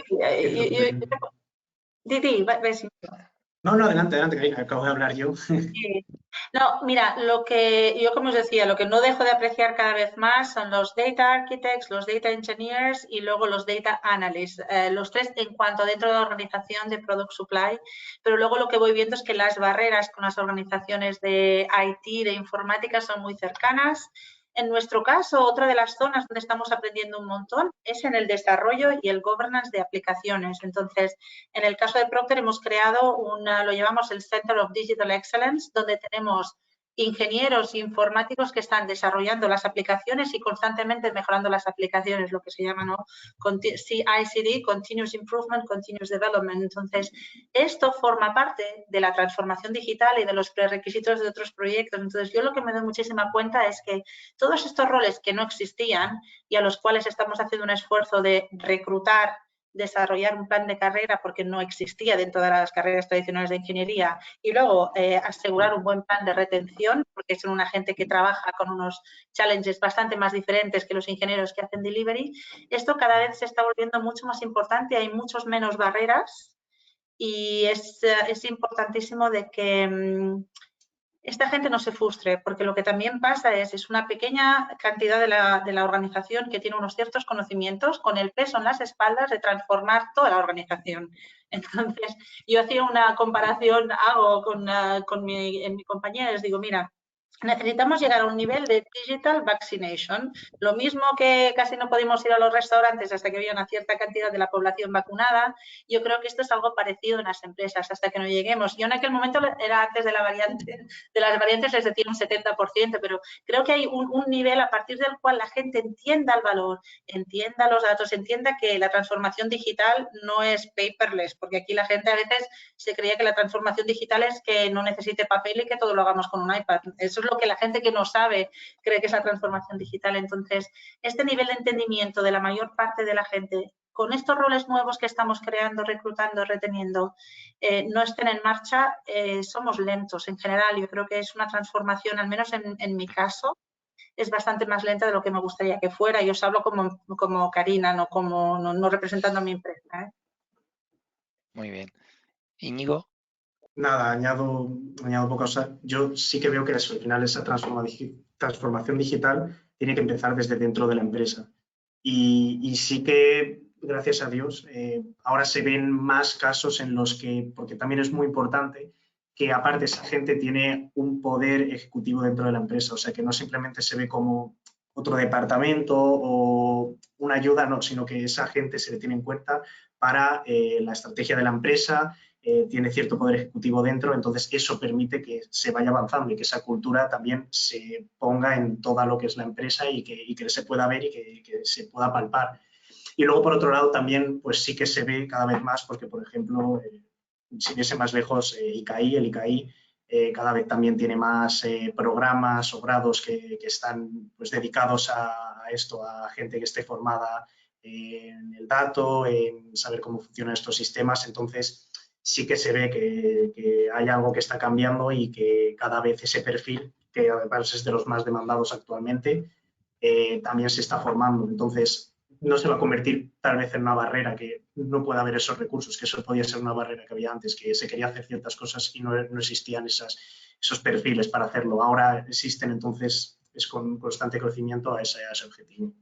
Didi, ves. No, adelante, Karina, acabo de hablar yo. No, mira, lo que yo, como os decía, lo que no dejo de apreciar cada vez más son los data architects, los data engineers y luego los data analysts. Los tres en cuanto dentro de la organización de product supply, pero luego lo que voy viendo es que las barreras con las organizaciones de IT, de informática, son muy cercanas. En nuestro caso, otra de las zonas donde estamos aprendiendo un montón es en el desarrollo y el governance de aplicaciones. Entonces, en el caso de Procter hemos creado lo llamamos el Center of Digital Excellence, donde tenemos ingenieros informáticos que están desarrollando las aplicaciones y constantemente mejorando las aplicaciones, lo que se llama, ¿no? CI/CD, Continuous Improvement, Continuous Development. Entonces, esto forma parte de la transformación digital y de los prerequisitos de otros proyectos. Entonces, yo lo que me doy muchísima cuenta es que todos estos roles que no existían y a los cuales estamos haciendo un esfuerzo de reclutar, desarrollar un plan de carrera porque no existía dentro de las carreras tradicionales de ingeniería, y luego asegurar un buen plan de retención porque son una gente que trabaja con unos challenges bastante más diferentes que los ingenieros que hacen delivery. Esto cada vez se está volviendo mucho más importante, hay muchos menos barreras y es importantísimo de que esta gente no se frustre, porque lo que también pasa es una pequeña cantidad de la organización que tiene unos ciertos conocimientos con el peso en las espaldas de transformar toda la organización. Entonces, yo hacía una comparación, en mi compañía, les digo, mira, necesitamos llegar a un nivel de digital vaccination, lo mismo que casi no podemos ir a los restaurantes hasta que había una cierta cantidad de la población vacunada. Yo creo que esto es algo parecido en las empresas, hasta que no lleguemos. Yo en aquel momento era antes de las variantes les decía un 70%, pero creo que hay un nivel a partir del cual la gente entienda el valor, entienda los datos, entienda que la transformación digital no es paperless, porque aquí la gente a veces se creía que la transformación digital es que no necesite papel y que todo lo hagamos con un iPad. Eso es lo que la gente que no sabe cree que es la transformación digital. Entonces, este nivel de entendimiento de la mayor parte de la gente con estos roles nuevos que estamos creando, reclutando, reteniendo, no estén en marcha, somos lentos en general. Yo creo que es una transformación, al menos en mi caso, es bastante más lenta de lo que me gustaría que fuera. Y os hablo como Karina, no representando a mi empresa, ¿eh? Muy bien. Íñigo. Nada, añado poca cosa. Yo sí que veo que al final esa transformación digital tiene que empezar desde dentro de la empresa. Y sí que, gracias a Dios, ahora se ven más casos en los que, porque también es muy importante, que aparte esa gente tiene un poder ejecutivo dentro de la empresa. O sea, que no simplemente se ve como otro departamento o una ayuda, no, sino que esa gente se le tiene en cuenta para la estrategia de la empresa. Tiene cierto poder ejecutivo dentro, entonces eso permite que se vaya avanzando y que esa cultura también se ponga en toda lo que es la empresa y que se pueda ver y que se pueda palpar. Y luego, por otro lado, también pues sí que se ve cada vez más, porque, por ejemplo, si viese más lejos, el ICAI cada vez también tiene más programas o grados que están pues, dedicados a esto, a gente que esté formada en el dato, en saber cómo funcionan estos sistemas. Entonces, sí que se ve que hay algo que está cambiando y que cada vez ese perfil, que además es de los más demandados actualmente, también se está formando. Entonces, no se va a convertir tal vez en una barrera, que no pueda haber esos recursos, que eso podía ser una barrera que había antes, que se quería hacer ciertas cosas y no existían esos perfiles para hacerlo. Ahora existen, entonces es con constante crecimiento a ese objetivo.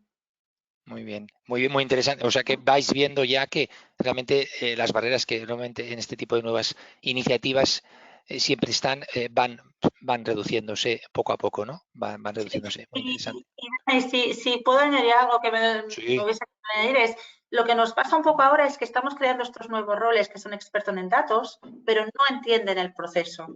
Muy bien, muy interesante. O sea que vais viendo ya que realmente las barreras que normalmente en este tipo de nuevas iniciativas siempre están, van reduciéndose poco a poco, ¿no? Van reduciéndose. Muy interesante. Si puedo añadir algo que me hubiese que añadir es, lo que nos pasa un poco ahora es que estamos creando estos nuevos roles que son expertos en datos, pero no entienden el proceso.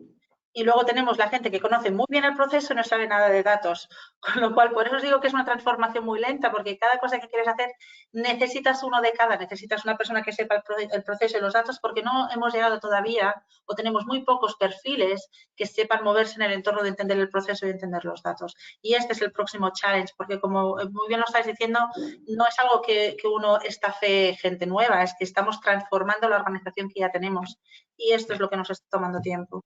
y luego tenemos la gente que conoce muy bien el proceso y no sabe nada de datos. Con lo cual, por eso os digo que es una transformación muy lenta, porque cada cosa que quieres hacer necesitas uno de cada, necesitas una persona que sepa el proceso y los datos, porque no hemos llegado todavía o tenemos muy pocos perfiles que sepan moverse en el entorno de entender el proceso y entender los datos. Y este es el próximo challenge, porque como muy bien lo estáis diciendo, no es algo que uno estafe gente nueva, es que estamos transformando la organización que ya tenemos y esto es lo que nos está tomando tiempo.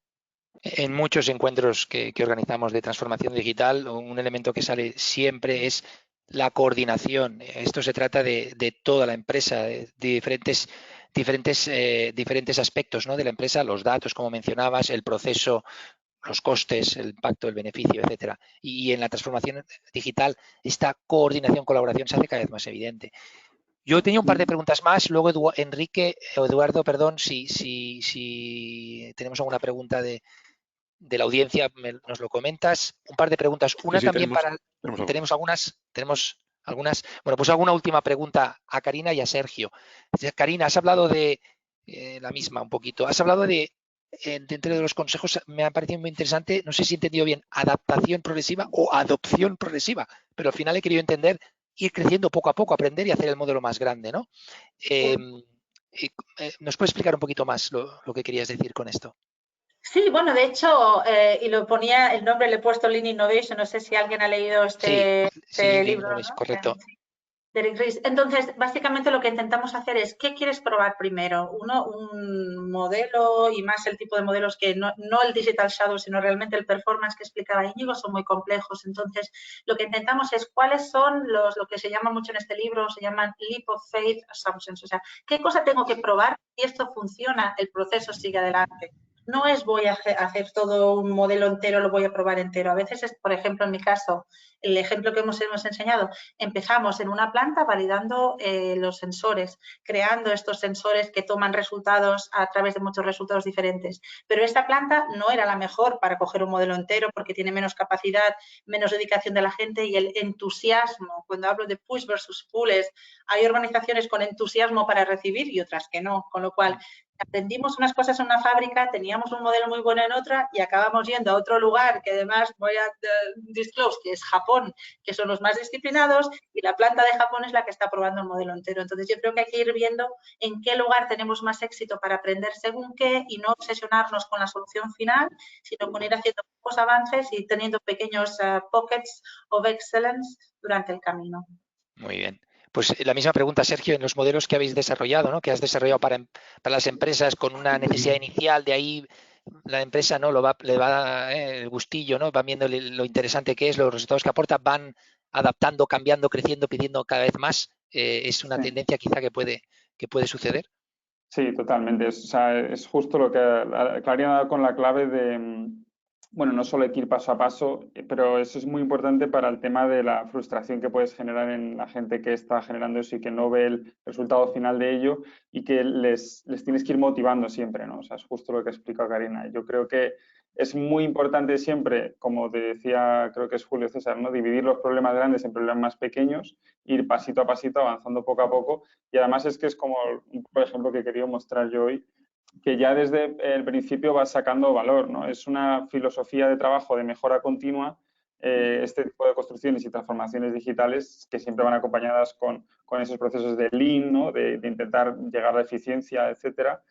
En muchos encuentros que organizamos de transformación digital, un elemento que sale siempre es la coordinación. Esto se trata de toda la empresa, de diferentes aspectos, ¿no?, de la empresa, los datos, como mencionabas, el proceso, los costes, el impacto, el beneficio, etcétera. Y en la transformación digital, esta coordinación, colaboración se hace cada vez más evidente. Yo tenía un par de preguntas más, luego Eduardo, perdón, si tenemos alguna pregunta de la audiencia, nos lo comentas. Un par de preguntas. Una sí, también tenemos algunas. Bueno, pues alguna última pregunta a Karina y a Sergio. Karina, has hablado de la misma un poquito. Has hablado de, dentro de los consejos, me ha parecido muy interesante, no sé si he entendido bien, adaptación progresiva o adopción progresiva, pero al final he querido entender ir creciendo poco a poco, aprender y hacer el modelo más grande, ¿no? ¿Nos puedes explicar un poquito más lo que querías decir con esto? Sí, bueno, de hecho, y lo ponía, el nombre le he puesto Lean Innovation, no sé si alguien ha leído este libro, ¿no? Correcto. De Eric Ries. Entonces, básicamente lo que intentamos hacer es, ¿qué quieres probar primero? Un modelo y más el tipo de modelos que no el Digital Shadow, sino realmente el performance que explicaba Íñigo, son muy complejos. Entonces, lo que intentamos es cuáles son lo que se llama mucho en este libro, se llaman Leap of Faith Assumptions. O sea, ¿qué cosa tengo que probar? Si esto funciona, el proceso sigue adelante. No es voy a hacer todo un modelo entero, lo voy a probar entero. A veces es, por ejemplo, en mi caso, el ejemplo que hemos enseñado, empezamos en una planta validando los sensores, creando estos sensores que toman resultados a través de muchos resultados diferentes. Pero esta planta no era la mejor para coger un modelo entero porque tiene menos capacidad, menos dedicación de la gente y el entusiasmo. Cuando hablo de push versus pull, hay organizaciones con entusiasmo para recibir y otras que no, con lo cual aprendimos unas cosas en una fábrica, teníamos un modelo muy bueno en otra y acabamos yendo a otro lugar que además voy a disclose, que es Japón, que son los más disciplinados y la planta de Japón es la que está probando el modelo entero. Entonces yo creo que hay que ir viendo en qué lugar tenemos más éxito para aprender según qué y no obsesionarnos con la solución final, sino con ir haciendo pocos avances y teniendo pequeños pockets of excellence durante el camino. Muy bien. Pues la misma pregunta, Sergio, en los modelos que habéis desarrollado, ¿no?, que has desarrollado para las empresas con una necesidad inicial, de ahí la empresa no le va el gustillo, ¿no?, van viendo lo interesante que es, los resultados que aporta, van adaptando, cambiando, creciendo, pidiendo cada vez más. Es una tendencia quizá que puede suceder. Sí, totalmente. Es justo lo que Clarina ha dado con la clave de, bueno, no solo hay que ir paso a paso, pero eso es muy importante para el tema de la frustración que puedes generar en la gente que está generando eso y que no ve el resultado final de ello y que les tienes que ir motivando siempre, ¿no? O sea, es justo lo que ha explicado Karina. Yo creo que es muy importante siempre, como te decía, creo que es Julio César, ¿no?, dividir los problemas grandes en problemas más pequeños, ir pasito a pasito, avanzando poco a poco. Y además es que es como un poco el ejemplo que he querido mostrar yo hoy, que ya desde el principio vas sacando valor, ¿no? Es una filosofía de trabajo de mejora continua, este tipo de construcciones y transformaciones digitales que siempre van acompañadas con esos procesos de Lean, ¿no?, de intentar llegar a la eficiencia, etcétera,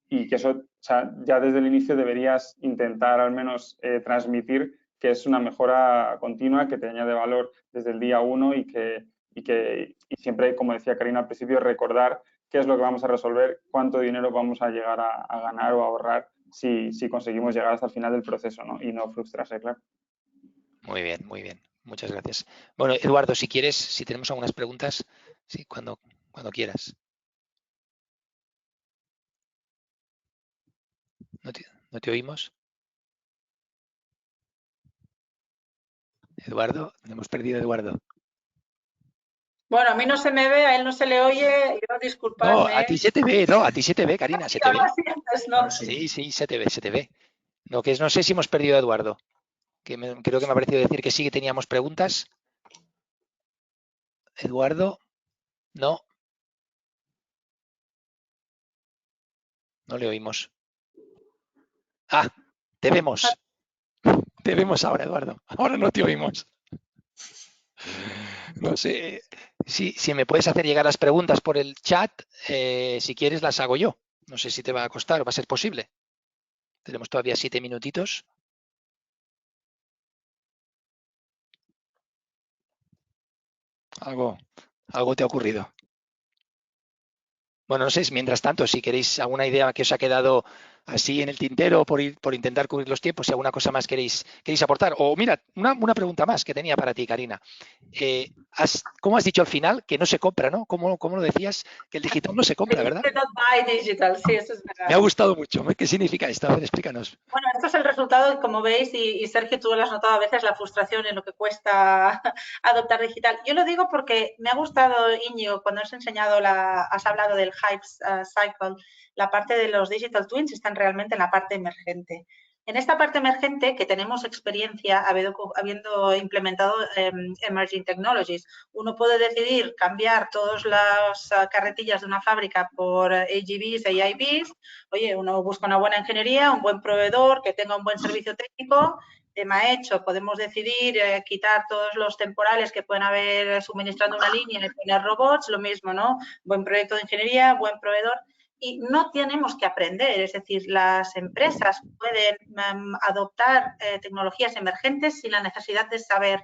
y que eso, o sea, ya desde el inicio deberías intentar al menos transmitir que es una mejora continua, que te añade valor desde el día uno y siempre, como decía Karina al principio, recordar qué es lo que vamos a resolver, cuánto dinero vamos a llegar a ganar o a ahorrar si conseguimos llegar hasta el final del proceso, ¿no?, y no frustrarse, claro. Muy bien, muy bien. Muchas gracias. Bueno, Eduardo, si quieres, si tenemos algunas preguntas, sí, cuando quieras. ¿No te oímos? Eduardo, hemos perdido a Eduardo. Bueno, a mí no se me ve, a él no se le oye, yo disculpadme. No, a ti se te ve, no, a ti se te ve, Karina, se te ve. No. Sí, se te ve. Lo que es, no sé si hemos perdido a Eduardo, creo que me ha parecido decir que sí que teníamos preguntas. Eduardo, no. No le oímos. Ah, te vemos. Te vemos ahora, Eduardo. Ahora no te oímos. No sé. Si me puedes hacer llegar las preguntas por el chat, si quieres las hago yo. No sé si te va a costar o va a ser posible. Tenemos todavía 7 minutitos. Algo te ha ocurrido. Bueno, no sé, mientras tanto, si queréis alguna idea que os ha quedado así en el tintero por intentar cubrir los tiempos, si alguna cosa más queréis aportar. O mira, una pregunta más que tenía para ti, Karina. ¿Cómo has dicho al final que no se compra, no? ¿Cómo lo decías? Que el digital no se compra, ¿verdad? Not buy digital, sí, eso es verdad. Me ha gustado mucho. ¿Qué significa esto? A ver, explícanos. Bueno, esto es el resultado, como veis, y Sergio, tú lo has notado a veces, la frustración en lo que cuesta adoptar digital. Yo lo digo porque me ha gustado, Íñigo, cuando has hablado del hype cycle, la parte de los digital twins están realmente en la parte emergente. En esta parte emergente, que tenemos experiencia habiendo implementado emerging technologies, uno puede decidir cambiar todas las carretillas de una fábrica por AGVs, AIVs. Oye, uno busca una buena ingeniería, un buen proveedor, que tenga un buen servicio técnico, tema hecho. Podemos decidir quitar todos los temporales que pueden haber suministrando una línea y poner robots, lo mismo, ¿no? Buen proyecto de ingeniería, buen proveedor. Y no tenemos que aprender, es decir, las empresas pueden adoptar tecnologías emergentes sin la necesidad de saber.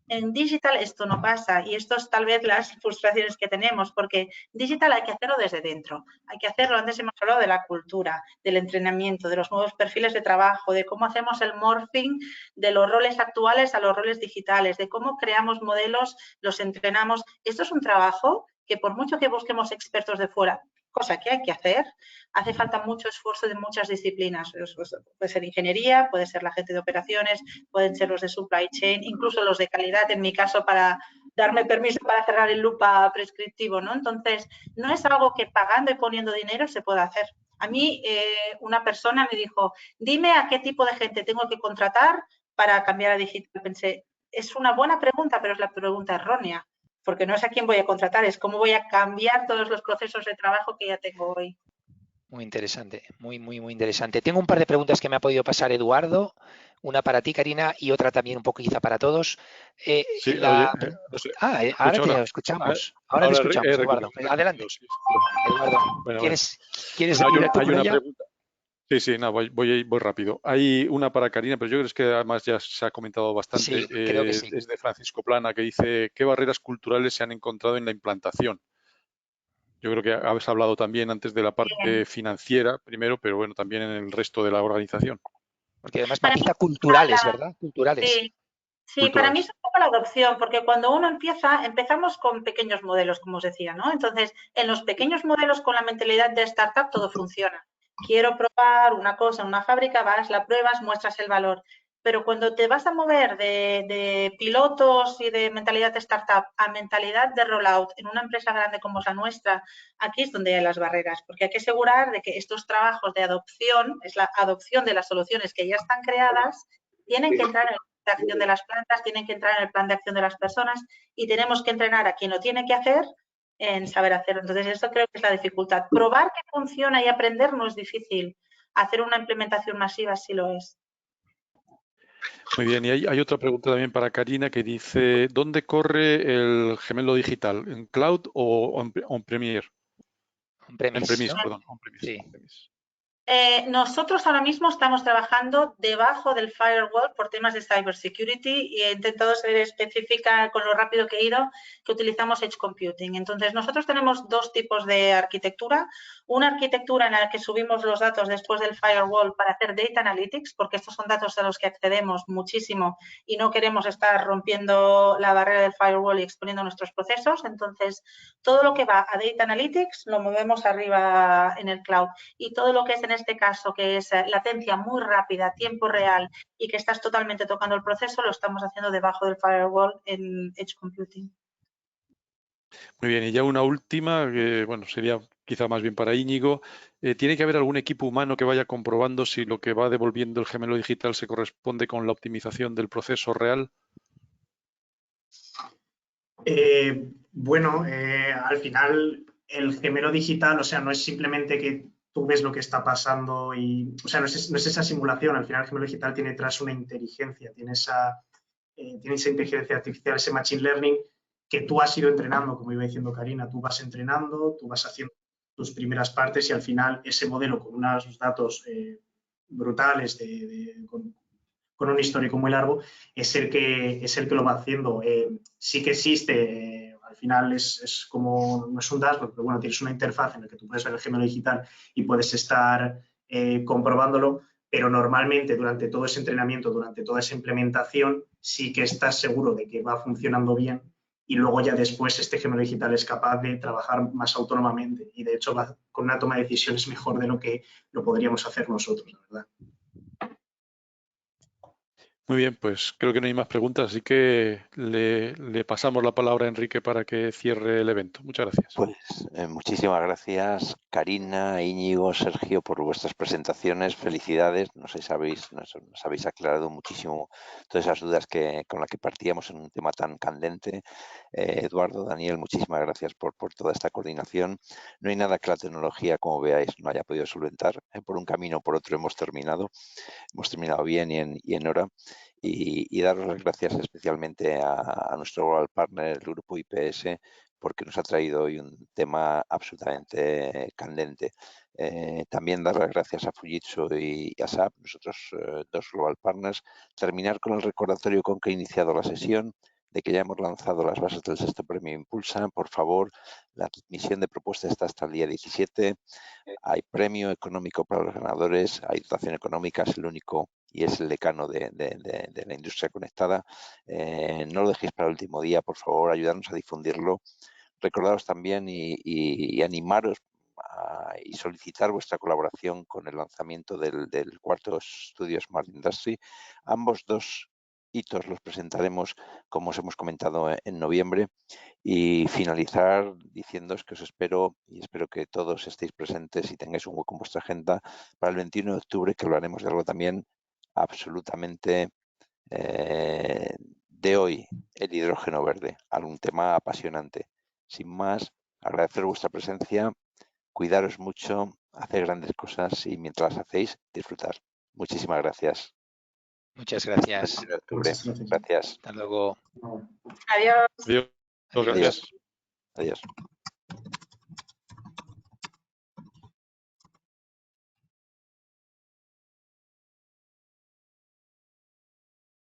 En digital esto no pasa y esto es tal vez las frustraciones que tenemos, porque digital hay que hacerlo desde dentro, hay que hacerlo, antes hemos hablado de la cultura, del entrenamiento, de los nuevos perfiles de trabajo, de cómo hacemos el morphing de los roles actuales a los roles digitales, de cómo creamos modelos, los entrenamos. Esto es un trabajo que por mucho que busquemos expertos de fuera, cosa que hay que hacer, hace falta mucho esfuerzo de muchas disciplinas. Puede ser ingeniería, puede ser la gente de operaciones, pueden ser los de supply chain, incluso los de calidad, en mi caso, para darme permiso para cerrar el lupa prescriptivo, ¿no? Entonces, no es algo que pagando y poniendo dinero se pueda hacer. A mí una persona me dijo, dime a qué tipo de gente tengo que contratar para cambiar a digital. Pensé, es una buena pregunta, pero es la pregunta errónea, porque no es a quién voy a contratar, es cómo voy a cambiar todos los procesos de trabajo que ya tengo hoy. Muy interesante, muy interesante. Tengo un par de preguntas que me ha podido pasar Eduardo, una para ti, Karina, y otra también un poco quizá para todos. Sí, oye, no sé. Ahora te escuchamos. Ahora te escuchamos, Eduardo. Adelante. Sí. Eduardo, Bueno, ¿quieres bueno, ir tú hay por una ella? pregunta. Sí, no, voy rápido. Hay una para Karina, pero yo creo que además ya se ha comentado bastante. Sí, creo que sí. Es de Francisco Plana, que dice, ¿qué barreras culturales se han encontrado en la implantación? Yo creo que habéis hablado también antes de la parte financiera primero, pero bueno, también en el resto de la organización. Porque además matiza culturales, ¿verdad? Culturales. Sí. Sí, para mí es un poco la adopción, porque cuando uno empezamos con pequeños modelos, como os decía, ¿no? Entonces, en los pequeños modelos con la mentalidad de startup todo funciona. Quiero probar una cosa en una fábrica, vas, la pruebas, muestras el valor. Pero cuando te vas a mover de pilotos y de mentalidad de startup a mentalidad de rollout en una empresa grande como es la nuestra, aquí es donde hay las barreras, porque hay que asegurar de que estos trabajos de adopción, es la adopción de las soluciones que ya están creadas, tienen que entrar en de acción de las plantas, tienen que entrar en el plan de acción de las personas y tenemos que entrenar a quien lo tiene que hacer en saber hacerlo. Entonces, esto creo que es la dificultad. Probar que funciona y aprender no es difícil. Hacer una implementación masiva sí lo es. Muy bien, y hay otra pregunta también para Karina que dice, ¿dónde corre el gemelo digital? ¿En cloud o en Premier? On-premise, ¿no? Perdón, on-premise. Sí. Nosotros ahora mismo estamos trabajando debajo del firewall por temas de cybersecurity y he intentado ser específica con lo rápido que he ido que utilizamos Edge Computing. Entonces, nosotros tenemos dos tipos de arquitectura. Una arquitectura en la que subimos los datos después del firewall para hacer data analytics, porque estos son datos a los que accedemos muchísimo y no queremos estar rompiendo la barrera del firewall y exponiendo nuestros procesos. Entonces, todo lo que va a data analytics lo movemos arriba en el cloud y todo lo que es en este caso, que es latencia muy rápida, tiempo real y que estás totalmente tocando el proceso, lo estamos haciendo debajo del firewall en Edge Computing. Muy bien, y ya una última, que bueno, sería quizá más bien para Íñigo. ¿Tiene que haber algún equipo humano que vaya comprobando si lo que va devolviendo el gemelo digital se corresponde con la optimización del proceso real? Bueno, al final el gemelo digital, o sea, no es simplemente que tú ves lo que está pasando y, o sea, no es esa simulación, al final el gemelo digital tiene detrás una inteligencia, tiene esa inteligencia artificial, ese machine learning que tú has ido entrenando, como iba diciendo Karina, tú vas entrenando, tú vas haciendo tus primeras partes y al final ese modelo con unos datos brutales con un histórico muy largo es el que lo va haciendo. Sí que existe, al final es como, no es un dashboard, pero bueno, tienes una interfaz en la que tú puedes ver el gemelo digital y puedes estar comprobándolo, pero normalmente durante todo ese entrenamiento, durante toda esa implementación, sí que estás seguro de que va funcionando bien y luego ya después este gemelo digital es capaz de trabajar más autónomamente y de hecho va con una toma de decisiones mejor de lo que lo podríamos hacer nosotros, la verdad. Muy bien, pues creo que no hay más preguntas, así que le pasamos la palabra a Enrique para que cierre el evento. Muchas gracias. Pues muchísimas gracias, Karina, Íñigo, Sergio, por vuestras presentaciones. Felicidades, nos habéis aclarado muchísimo todas esas dudas con las que partíamos en un tema tan candente. Eduardo, Daniel, muchísimas gracias por toda esta coordinación. No hay nada que la tecnología, como veáis, no haya podido solventar. Por un camino o por otro hemos terminado bien y en hora. Y daros las gracias especialmente a nuestro Global Partner, el Grupo IPS, porque nos ha traído hoy un tema absolutamente candente. También dar las gracias a Fujitsu y a SAP, nosotros dos Global Partners. Terminar con el recordatorio con que he iniciado la sesión, de que ya hemos lanzado las bases del sexto premio Impulsa. Por favor, la admisión de propuestas está hasta el día 17. Hay premio económico para los ganadores, hay dotación económica, es el único y es el decano de la industria conectada. No lo dejéis para el último día, por favor, ayudarnos a difundirlo. Recordaros también y animaros y solicitar vuestra colaboración con el lanzamiento del cuarto estudio Smart Industry. Ambos dos hitos los presentaremos, como os hemos comentado, en noviembre. Y finalizar diciéndoos que os espero y espero que todos estéis presentes y tengáis un hueco en vuestra agenda para el 21 de octubre, que hablaremos de algo también absolutamente de hoy, el hidrógeno verde, algún tema apasionante. Sin más, agradecer vuestra presencia, cuidaros mucho, hacer grandes cosas y mientras las hacéis, disfrutar. Muchísimas gracias. Muchas gracias. Muchas gracias. Gracias. Hasta luego. Adiós. Adiós. Gracias. Adiós.